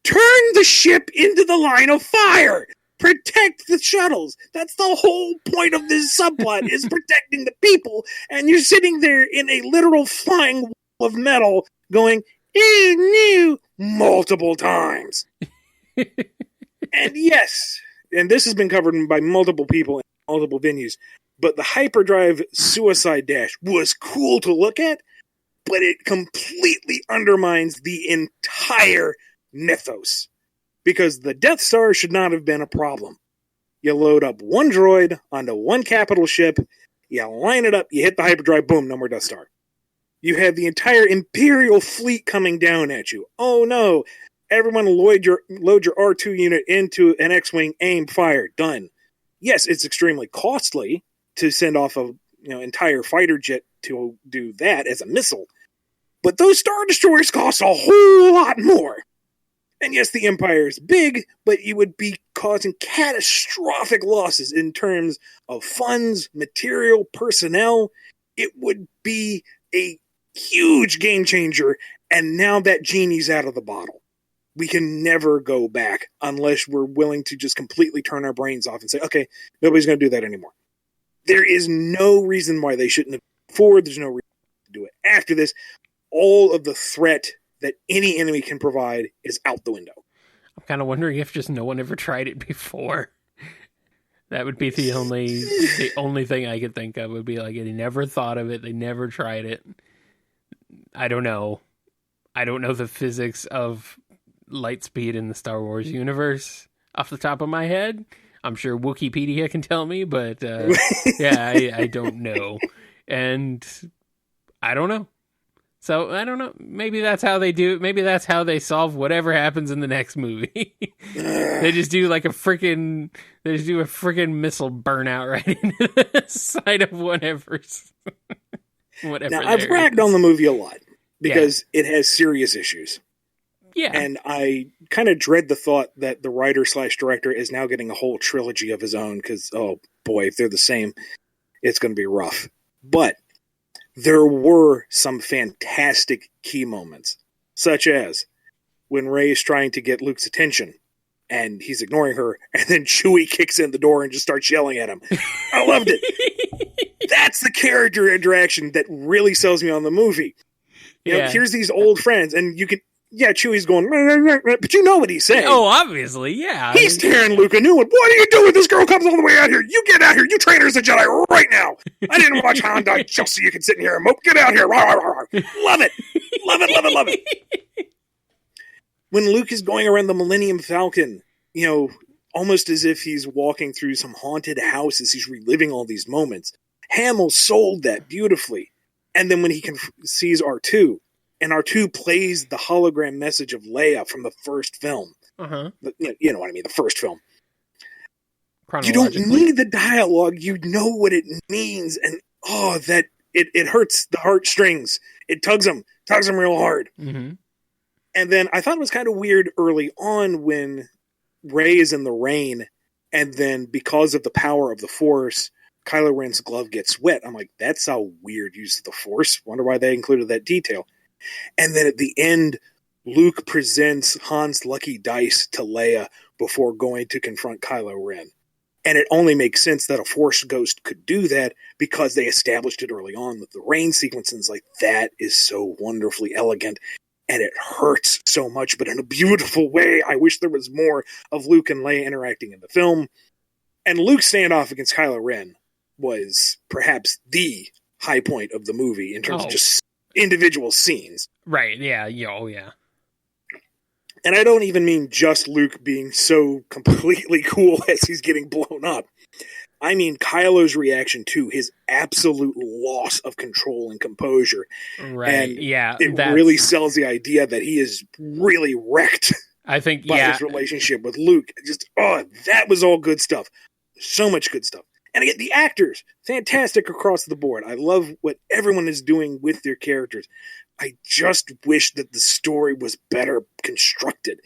A: Turn the ship into the line of fire! Protect the shuttles! That's the whole point of this subplot, is protecting the people, and you're sitting there in a literal flying wall of metal going, oh no! Multiple times. And yes, and this has been covered by multiple people in multiple venues, but the hyperdrive suicide dash was cool to look at, but it completely undermines the entire mythos. Because the Death Star should not have been a problem. You load up one droid onto one capital ship, you line it up, you hit the hyperdrive, boom, no more Death Star. You have the entire Imperial fleet coming down at you. Oh no, everyone load your R2 unit into an X-Wing, aim, fire, done. Yes, it's extremely costly to send off a entire fighter jet to do that as a missile. But those Star Destroyers cost a whole lot more. And yes, the Empire is big, but you would be causing catastrophic losses in terms of funds, material, personnel. It would be a huge game changer, and now that genie's out of the bottle. We can never go back unless we're willing to just completely turn our brains off and say, okay, nobody's going to do that anymore. There is no reason why they shouldn't have done it forward. There's no reason to do it after this. All of the threat that any enemy can provide is out the window.
B: I'm kind of wondering if just no one ever tried it before. That would be the only thing I could think of. Would be like, they never thought of it. They never tried it. I don't know. I don't know the physics of light speed in the Star Wars universe off the top of my head. I'm sure Wikipedia can tell me, but yeah, I don't know. And I don't know. So, I don't know. Maybe that's how they do it. Maybe that's how they solve whatever happens in the next movie. They just do a freaking missile burnout right into the side of whatever.
A: Now, I've ragged on the movie a lot because it has serious issues. Yeah. And I kind of dread the thought that the writer/director is now getting a whole trilogy of his own because, oh boy, if they're the same, it's going to be rough. But there were some fantastic key moments, such as when Rey's trying to get Luke's attention and he's ignoring her, and then Chewie kicks in the door and just starts yelling at him. I loved it. That's the character interaction that really sells me on the movie. You know, here's these old friends, and you can, Chewie's going, but you know what he's saying.
B: Oh, obviously, yeah.
A: He's tearing Luke a new one. What are you doing? This girl comes all the way out here. You get out here. You train her as a Jedi right now. I didn't watch Hound just so you can sit in here and mope. Get out here. Love it. Love it, love it, love it. When Luke is going around the Millennium Falcon, almost as if he's walking through some haunted house as he's reliving all these moments. Hamill sold that beautifully. And then when he sees R2, and R2 plays the hologram message of Leia from the first film.
B: Uh-huh.
A: You know what I mean, the first film. You don't
B: Chronologically.
A: need the dialogue. You know what it means. And, that it hurts the heartstrings. It tugs them real hard.
B: Mm-hmm.
A: And then I thought it was kind of weird early on when Rey is in the rain, and then because of the power of the Force, Kylo Ren's glove gets wet. I'm like, that's a weird use of the Force. Wonder why they included that detail. And then at the end, Luke presents Han's lucky dice to Leia before going to confront Kylo Ren. And it only makes sense that a Force ghost could do that because they established it early on with the rain sequence. And it's like, that is so wonderfully elegant. And it hurts so much, but in a beautiful way. I wish there was more of Luke and Leia interacting in the film. And Luke's standoff against Kylo Ren was perhaps the high point of the movie in terms of just individual scenes.
B: Right, yeah. Oh, yeah.
A: And I don't even mean just Luke being so completely cool as he's getting blown up. I mean Kylo's reaction to his absolute loss of control and composure.
B: Right,
A: and
B: yeah.
A: It really sells the idea that he is really wrecked
B: I think,
A: by his relationship with Luke. Just, that was all good stuff. So much good stuff. And again, the actors, fantastic across the board. I love what everyone is doing with their characters. I just wish that the story was better constructed.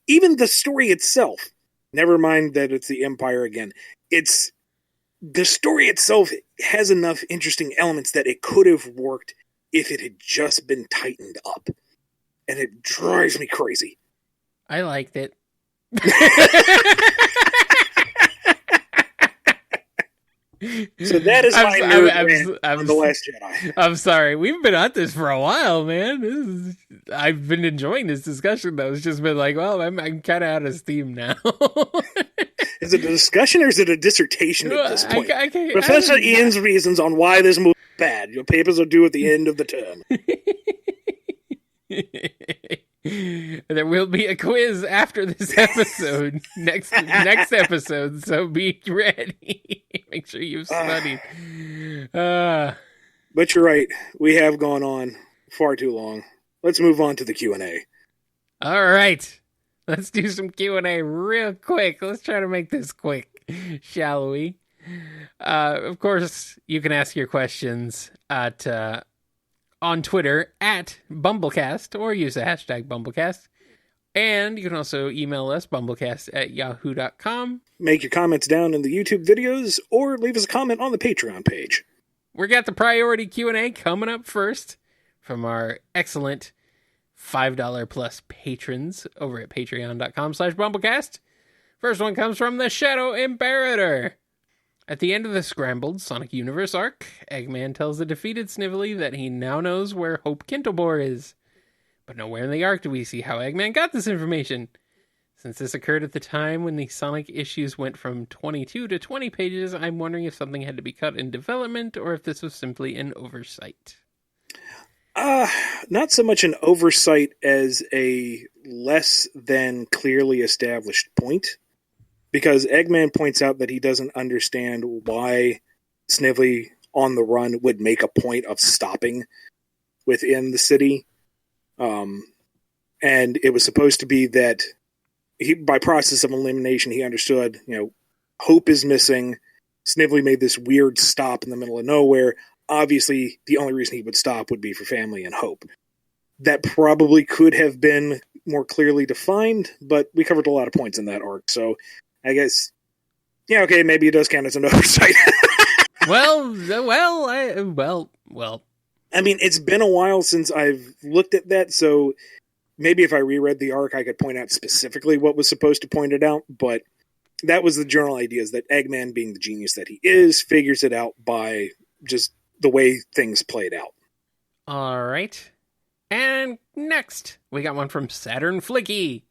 A: Even the story itself, never mind that it's the Empire again, the story itself has enough interesting elements that it could have worked if it had just been tightened up. And it drives me crazy.
B: I liked it.
A: So that is my nerd rant on The Last Jedi.
B: I'm sorry. We've been at this for a while, man. I've been enjoying this discussion, though. It's just been like, well, I'm kind of out of steam now.
A: Is it a discussion or is it a dissertation at this point? Professor Ian's reasons on why this movie is bad. Your papers are due at the end of the term.
B: There will be a quiz after this episode, next episode, so be ready. Make sure you've studied.
A: But you're right. We have gone on far too long. Let's move on to the Q&A.
B: All right. Let's do some Q&A real quick. Let's try to make this quick, shall we? Of course, you can ask your questions at on Twitter at BumbleKast or use the hashtag BumbleKast. And you can also email us, BumbleKast@yahoo.com.
A: Make your comments down in the YouTube videos or leave us a comment on the Patreon page.
B: We got the priority Q&A coming up first from our excellent $5 plus patrons over at patreon.com/BumbleKast. First one comes from the Shadow Imperator. At the end of the Scrambled Sonic Universe arc, Eggman tells the defeated Snively that he now knows where Hope Kintobor is. But nowhere in the arc do we see how Eggman got this information. Since this occurred at the time when the Sonic issues went from 22 to 20 pages, I'm wondering if something had to be cut in development or if this was simply an oversight.
A: Not so much an oversight as a less than clearly established point. Because Eggman points out that he doesn't understand why Snively on the run would make a point of stopping within the city. And it was supposed to be that by process of elimination, he understood, Hope is missing. Snively made this weird stop in the middle of nowhere. Obviously, the only reason he would stop would be for family and Hope. That probably could have been more clearly defined, but we covered a lot of points in that arc, so I guess, okay, maybe it does count as an oversight.
B: Well.
A: I mean, it's been a while since I've looked at that, so maybe if I reread the arc, I could point out specifically what was supposed to point it out, but that was the general idea, is that Eggman, being the genius that he is, figures it out by just the way things played out.
B: All right. And next, we got one from Saturn-Flicky.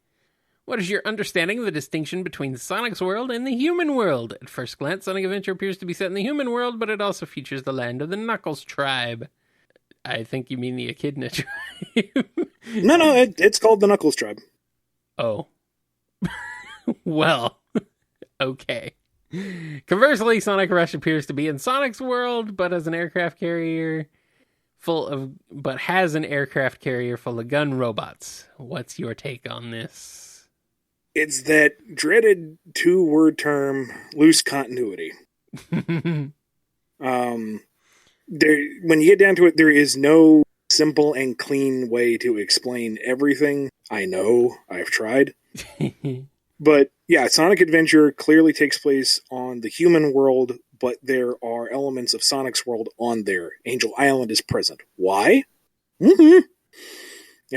B: What is your understanding of the distinction between Sonic's world and the human world? At first glance, Sonic Adventure appears to be set in the human world, but it also features the land of the Knuckles tribe. I think you mean the Echidna tribe.
A: No, it's called the Knuckles tribe.
B: Oh. Well, Okay. Conversely, Sonic Rush appears to be in Sonic's world, but has an aircraft carrier full of gun robots. What's your take on this?
A: It's that dreaded 2-word term, loose continuity. When you get down to it, there is no simple and clean way to explain everything. I know, I've tried. But yeah, Sonic Adventure clearly takes place on the human world, but there are elements of Sonic's world on there. Angel Island is present. Why?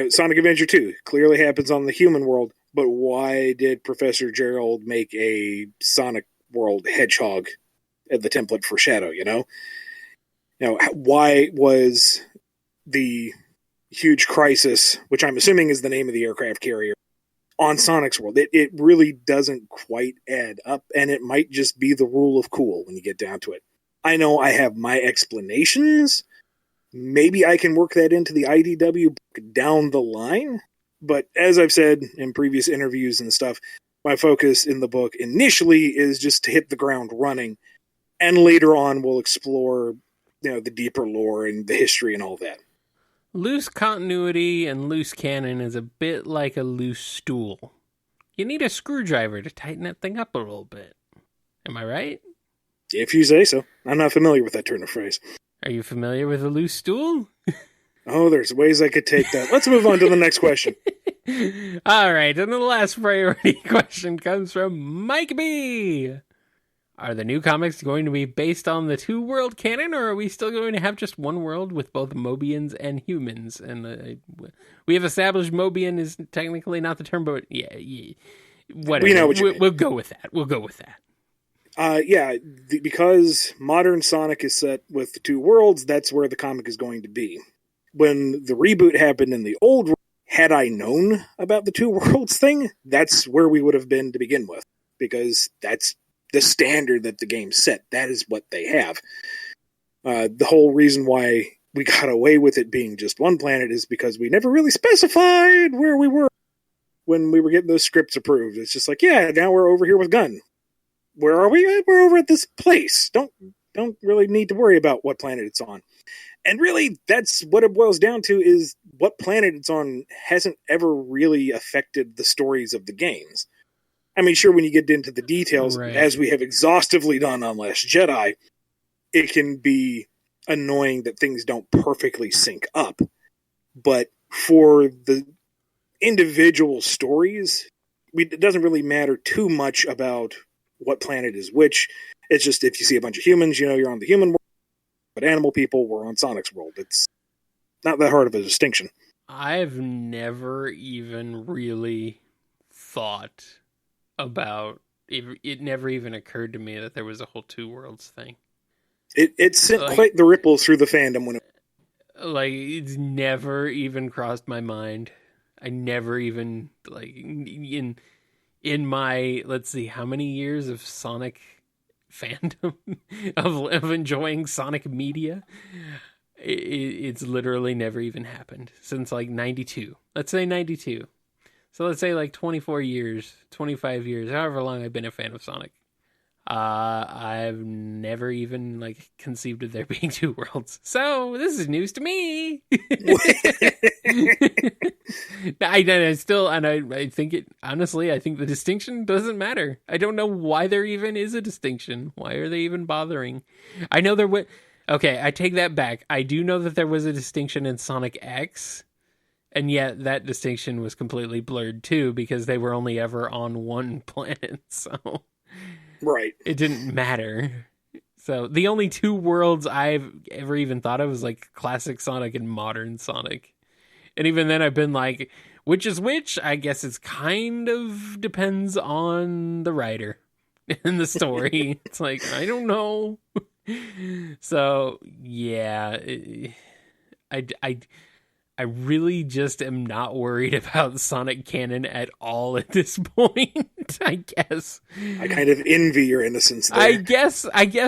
A: Sonic Adventure 2 clearly happens on the human world, but why did Professor Gerald make a Sonic World hedgehog as the template for Shadow, why was the huge crisis, which I'm assuming is the name of the aircraft carrier, on Sonic's world? It really doesn't quite add up, and it might just be the rule of cool when you get down to it. I know I have my explanations. Maybe I can work that into the IDW book down the line, but as I've said in previous interviews and stuff, my focus in the book initially is just to hit the ground running, and later on we'll explore the deeper lore and the history and all that.
B: Loose continuity and loose canon is a bit like a loose stool. You need a screwdriver to tighten that thing up a little bit. Am I right?
A: If you say so. I'm not familiar with that turn of phrase.
B: Are you familiar with a loose stool?
A: Oh, there's ways I could take that. Let's move on to the next question.
B: All right, and the last priority question comes from Mike B. Are the new comics going to be based on the 2-world canon, or are we still going to have just one world with both Mobians and humans? And we have established Mobian is technically not the term, but yeah, whatever.
A: We know what you mean.
B: We'll go with that.
A: Because modern Sonic is set with the 2 worlds, that's where the comic is going to be. When the reboot happened in the old world, had I known about the 2 worlds thing, that's where we would have been to begin with, because that's the standard that the game set. That is what they have. The whole reason why we got away with it being just one planet is because we never really specified where we were when we were getting those scripts approved. It's just like, yeah, now we're over here with Gun. Where are we? We're over at this place. Don't really need to worry about what planet it's on. And really, that's what it boils down to, is what planet it's on hasn't ever really affected the stories of the games. I mean, sure, when you get into the details, right, as we have exhaustively done on Last Jedi, it can be annoying that things don't perfectly sync up. But for the individual stories, it doesn't really matter too much about what planet is which. It's just if you see a bunch of humans, you're on the human world, but animal people were on Sonic's world. It's not that hard of a distinction.
B: I've never even really thought about it. Never even occurred to me that there was a whole 2 worlds thing.
A: It sent quite the ripples through the fandom when
B: it's never even crossed my mind. I never even in my, let's see, how many years of Sonic fandom of enjoying Sonic media, it's literally never even happened since 92. Let's say 92. So let's say 24 years, 25 years, however long I've been a fan of Sonic. I've never even conceived of there being 2 worlds. So this is news to me. I still, and I think it, honestly, I think the distinction doesn't matter. I don't know why there even is a distinction. Why are they even bothering? I know there was, okay, I take that back. I do know that there was a distinction in Sonic X. And yet that distinction was completely blurred too, because they were only ever on one planet. So
A: right,
B: it didn't matter. So the only 2 worlds I've ever even thought of was classic Sonic and modern Sonic. And even then I've been which is which? I guess it's kind of depends on the writer and the story. It's I don't know. So yeah, I really just am not worried about Sonic canon at all at this point, I guess.
A: I kind of envy your innocence there.
B: I guess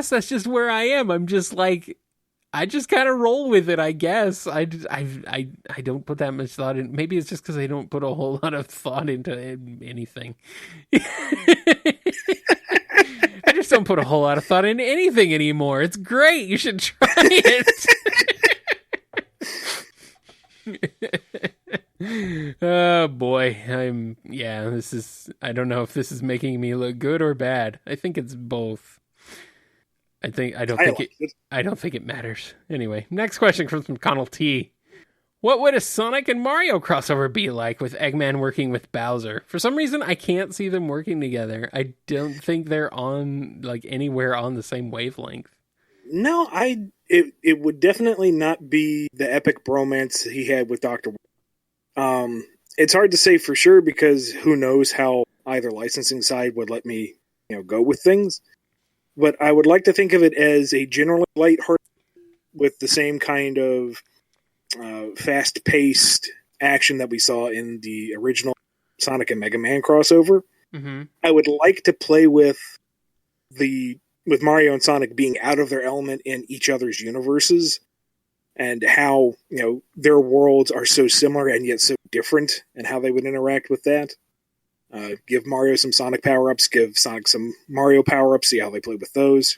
B: that's just where I am. I'm just I just kind of roll with it, I guess. I don't put that much thought in. Maybe it's just because I don't put a whole lot of thought into anything. just don't put a whole lot of thought into anything anymore. It's great. You should try it. Oh boy, I don't know if this is making me look good or bad. I think it's both. I don't think it matters. Anyway, next question comes from Connall T. What would a Sonic and Mario crossover be like with Eggman working with Bowser? For some reason, I can't see them working together. I don't think they're on anywhere on the same wavelength.
A: No, it would definitely not be the epic bromance he had with Dr. It's hard to say for sure because who knows how either licensing side would let me, go with things. But I would like to think of it as a generally lighthearted with the same kind of fast-paced action that we saw in the original Sonic and Mega Man crossover.
B: Mm-hmm.
A: I would like to play with Mario and Sonic being out of their element in each other's universes and how, their worlds are so similar and yet so different and how they would interact with that. Give Mario some Sonic power-ups, give Sonic some Mario power-ups, see how they play with those.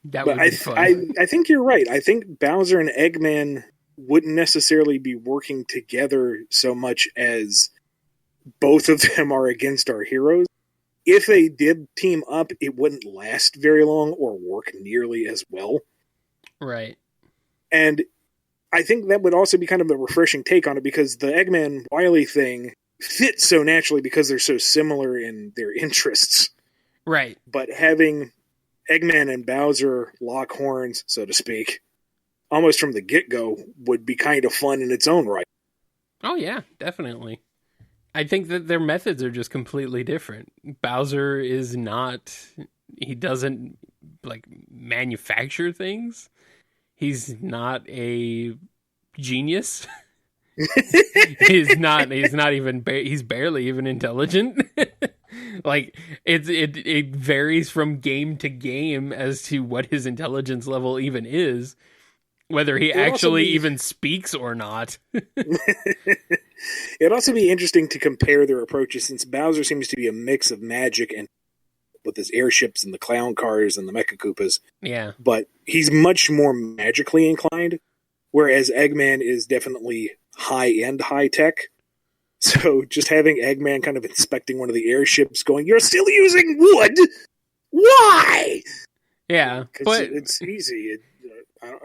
B: That would be
A: fun. I think you're right. I think Bowser and Eggman wouldn't necessarily be working together so much as both of them are against our heroes. If they did team up, it wouldn't last very long or work nearly as well.
B: Right.
A: And I think that would also be kind of a refreshing take on it because the Eggman Wily thing fits so naturally because they're so similar in their interests.
B: Right.
A: But having Eggman and Bowser lock horns, so to speak, almost from the get-go would be kind of fun in its own right.
B: Oh, yeah, definitely. I think that their methods are just completely different. Bowser is not... He doesn't, manufacture things. He's not a genius. He's barely even intelligent. It varies from game to game as to what his intelligence level even is. Whether he actually even speaks or not.
A: It'd also be interesting to compare their approaches since Bowser seems to be a mix of magic and with his airships and the clown cars and the Mecha Koopas.
B: Yeah.
A: But he's much more magically inclined, whereas Eggman is definitely high-end high-tech. So just having Eggman kind of inspecting one of the airships going, "You're still using wood? Why?"
B: Yeah,
A: but it's easy. It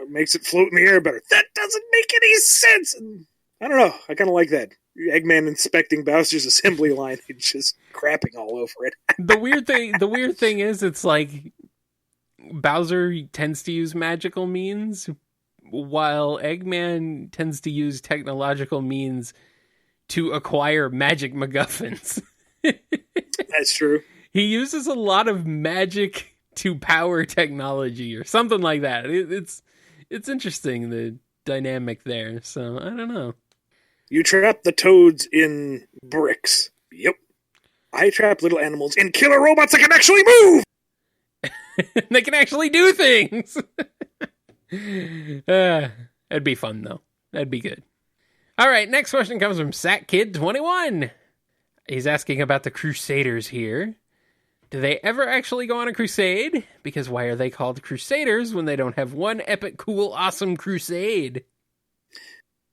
A: makes it float in the air better. That doesn't make any sense. And I don't know. I kind of like that. Eggman inspecting Bowser's assembly line and just crapping all over it.
B: The weird thing is, it's like Bowser tends to use magical means, while Eggman tends to use technological means to acquire magic MacGuffins.
A: That's true.
B: He uses a lot of magic to power technology or something like that. It's interesting, the dynamic there. So I don't know.
A: You trap the toads in bricks. Yep. I trap little animals in killer robots that can actually move!
B: They can actually do things! That'd be fun, though. That'd be good. All right, next question comes from SatKid21. He's asking about the Crusaders here. Do they ever actually go on a crusade? Because why are they called Crusaders when they don't have one epic, cool, awesome crusade?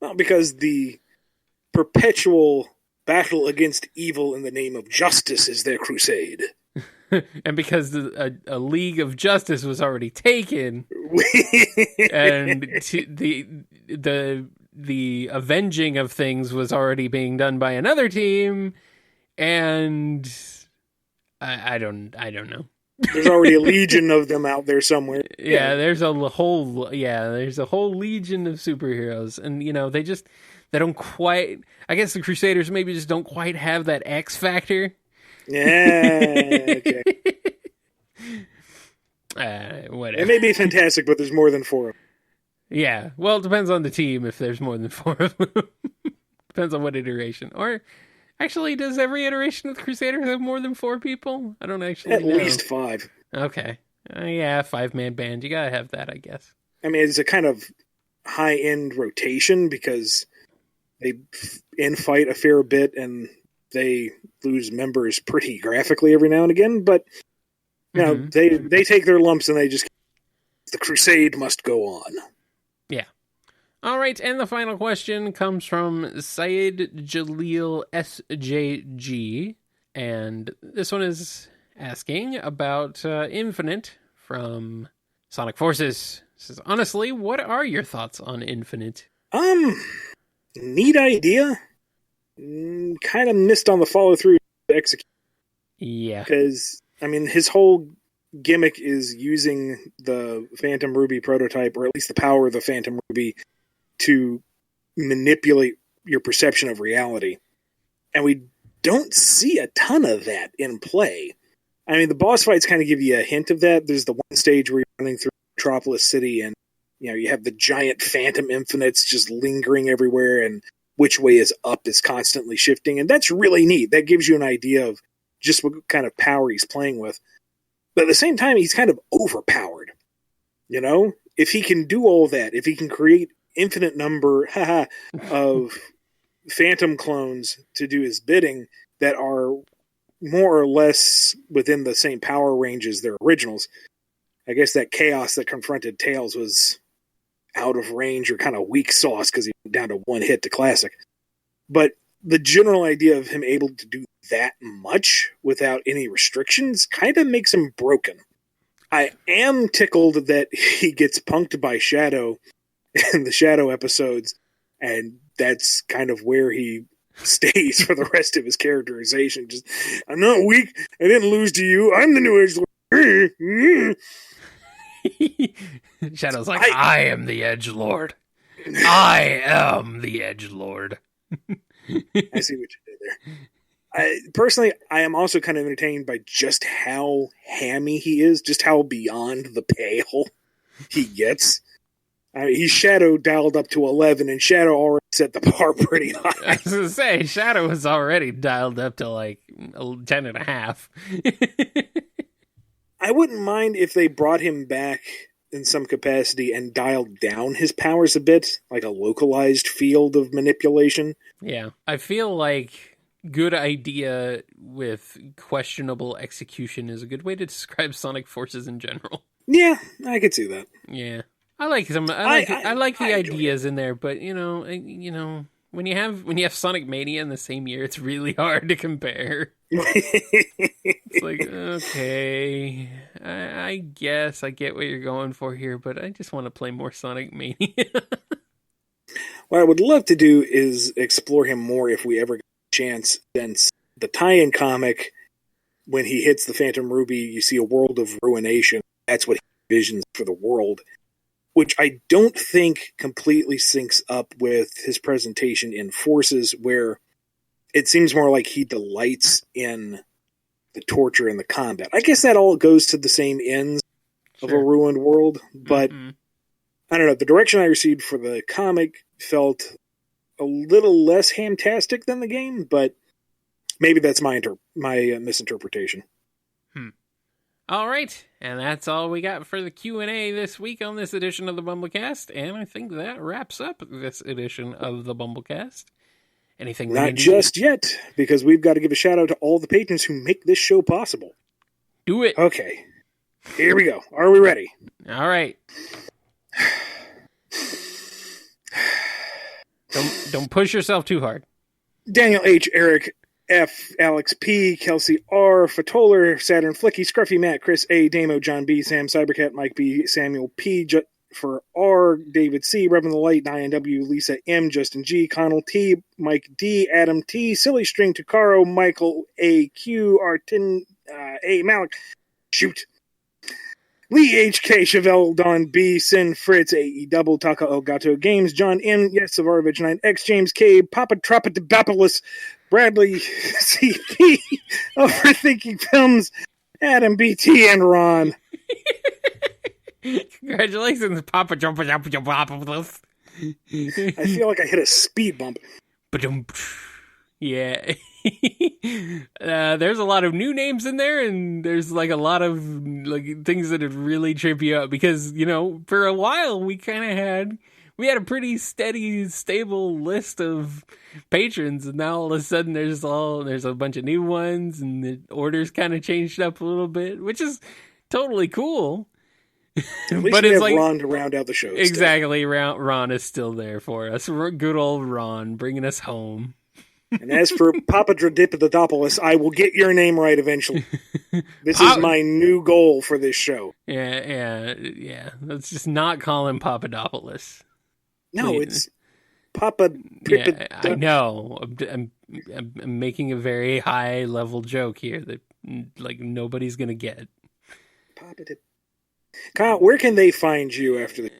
A: Well, because the perpetual battle against evil in the name of justice is their crusade.
B: And because a League of Justice was already taken, and the avenging of things was already being done by another team, and I don't know.
A: There's already a legion of them out there somewhere.
B: Yeah, there's a whole legion of superheroes, and they don't quite. I guess the Crusaders maybe just don't quite have that X factor.
A: Yeah. Okay.
B: Whatever.
A: It may be fantastic, but there's more than 4 of them.
B: Yeah. Well, it depends on the team if there's more than 4 of them. Depends on what iteration. Or, actually, does every iteration of the Crusaders have more than 4 people? I don't actually know.
A: At least 5.
B: Okay. Yeah, 5-man band. You gotta have that, I guess.
A: I mean, it's a kind of high-end rotation because they infight a fair bit and they lose members pretty graphically every now and again, but Now, they take their lumps and they just... The crusade must go on.
B: Yeah. All right, and the final question comes from SaidJaleelSJG, and this one is asking about Infinite from Sonic Forces. It says, honestly, what are your thoughts on Infinite?
A: Neat idea. Kind of missed on the follow-through to execute.
B: Yeah.
A: Because, I mean, his whole gimmick is using the Phantom Ruby prototype, or at least the power of the Phantom Ruby, to manipulate your perception of reality. And we don't see a ton of that in play. I mean, the boss fights kind of give you a hint of that. There's the one stage where you're running through Metropolis City and, you know, you have the giant Phantom Infinites just lingering everywhere, and which way is up is constantly shifting. And that's really neat. That gives you an idea of just what kind of power he's playing with. But at the same time, he's kind of overpowered. You know? If he can do all that, if he can create infinite number of Phantom clones to do his bidding that are more or less within the same power range as their originals, I guess that chaos that confronted Tails was out of range or kind of weak sauce because he went down to one hit to Classic. But the general idea of him able to do that much without any restrictions kind of makes him broken. I am tickled that he gets punked by Shadow in the Shadow episodes, and that's kind of where he stays for the rest of his characterization. Just, I'm not weak. I didn't lose to you. I'm the new Edgelord.
B: Shadow's like, I am the Edgelord. I am the Edgelord.
A: I see what you did there. Personally, I am also kind of entertained by just how hammy he is, just how beyond the pale he gets. He's Shadow dialed up to 11, and Shadow already set the bar pretty high.
B: I was going to say, Shadow was already dialed up to like 10 and a half.
A: I wouldn't mind if they brought him back in some capacity and dialed down his powers a bit, like a localized field of manipulation.
B: Yeah, I feel like good idea with questionable execution is a good way to describe Sonic Forces in general.
A: Yeah, I could see that.
B: Yeah, I like some. I like the ideas in there, but you know, when you have Sonic Mania in the same year, it's really hard to compare. It's like, okay, I guess I get what you're going for here, but I just want to play more Sonic Mania.
A: What I would love to do is explore him more if we ever get a chance, since the tie-in comic, when he hits the Phantom Ruby, you see a world of ruination. That's what he envisions for the world, which I don't think completely syncs up with his presentation in Forces, where it seems more like he delights in the torture and the combat. I guess that all goes to the same ends of a ruined world, but I don't know. The direction I received for the comic felt a little less hamtastic than the game, but maybe that's my misinterpretation.
B: All right, and that's all we got for the Q&A this week on this edition of the BumbleKast, and I think that wraps up this edition of the BumbleKast. Anything?
A: Not just yet, because we've got to give a shout out to all the patrons who make this show possible.
B: Do it.
A: Okay, here we go. Are we ready?
B: All right. Don't push yourself too hard.
A: Daniel H., Eric F., Alex P., Kelsey R., Fatoler, Saturn-Flicky, Scruffy Matt, Chris A., Damo, John B., Sam Cybercat, Mike B., Samuel P., for R., David C., Reverend the Light, INW, Lisa M., Justin G., Connall T., Mike D., Adam T., Silly String, Takaro, Michael A. Q., Artin A. Malik, shoot, Lee H.K., Chevelle, Don B., Sin, Fritz, A.E. Double, Taka Elgato Games, John M., Yes, Savarovich 9X, James K., Papadripopoulos, Bradley C.P., Overthinking Films, Adam B.T., and Ron.
B: Congratulations, Papadripopoulos.
A: I feel like I hit a speed bump.
B: Yeah. There's a lot of new names in there, and there's like a lot of like things that would really trip you up because, you know, for a while we we had a pretty steady, stable list of patrons, and now all of a sudden there's a bunch of new ones, and the order's kind of changed up a little bit, which is totally cool.
A: At least we have Ron to round out the show.
B: Exactly, Ron is still there for us. Good old Ron, bringing us home.
A: And as for Papadripopoulos, I will get your name right eventually. This is my new goal for this show.
B: Yeah. Let's just not call him Papadopoulos.
A: No, it's Papadripopoulos.
B: Yeah, I know. I'm making a very high level joke here that like nobody's gonna get.
A: Kyle, where can they find you after the?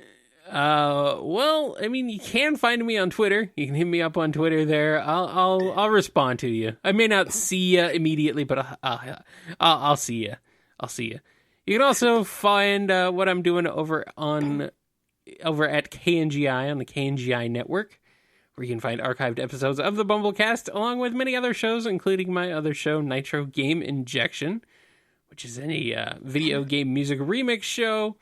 B: Well, I mean, you can find me on Twitter. You can hit me up on Twitter there. I'll respond to you. I may not see you immediately, but I'll see you. I'll see you. You can also find what I'm doing over at KNGI on the KNGI network, where you can find archived episodes of the BumbleKast, along with many other shows, including my other show, Nitro Game Injection, which is a video game music remix show,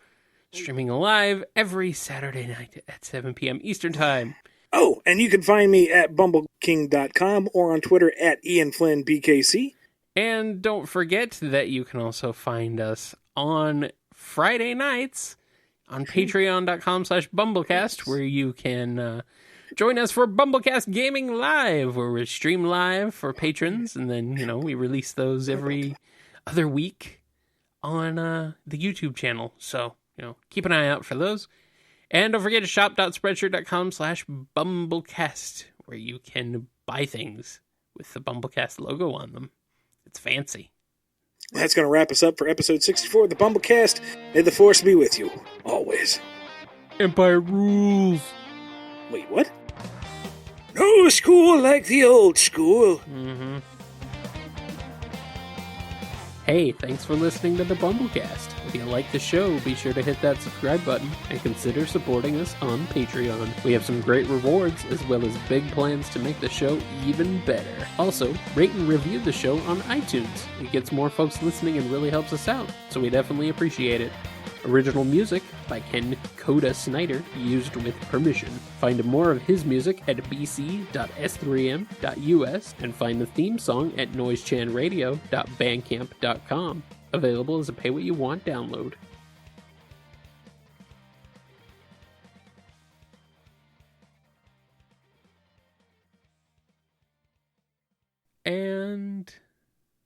B: streaming live every Saturday night at 7 p.m. Eastern Time.
A: Oh, and you can find me at BumbleKing.com or on Twitter at IanFlynnBKC.
B: And don't forget that you can also find us on Friday nights on Patreon.com/BumbleKast, where you can join us for BumbleKast Gaming Live, where we stream live for patrons, and then, we release those every other week on the YouTube channel. So, keep an eye out for those. And don't forget to shop.spreadshirt.com/BumbleKast, where you can buy things with the BumbleKast logo on them. It's fancy.
A: That's going to wrap us up for episode 64 of the BumbleKast. May the Force be with you, always.
B: Empire rules.
A: Wait, what? No school like the old school.
B: Mm-hmm. Hey, thanks for listening to the BumbleKast. If you like the show, be sure to hit that subscribe button and consider supporting us on Patreon. We have some great rewards, as well as big plans to make the show even better. Also, rate and review the show on iTunes. It gets more folks listening and really helps us out, so we definitely appreciate it. Original music by Ken Coda Snyder, used with permission. Find more of his music at bc.s3m.us and find the theme song at noisechanradio.bandcamp.com. Available as a pay-what-you-want download. And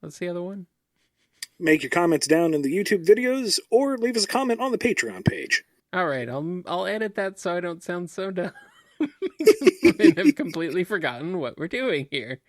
B: what's the other one?
A: Make your comments down in the YouTube videos, or leave us a comment on the Patreon page.
B: All right, I'll edit that so I don't sound so dumb. And I've completely forgotten what we're doing here.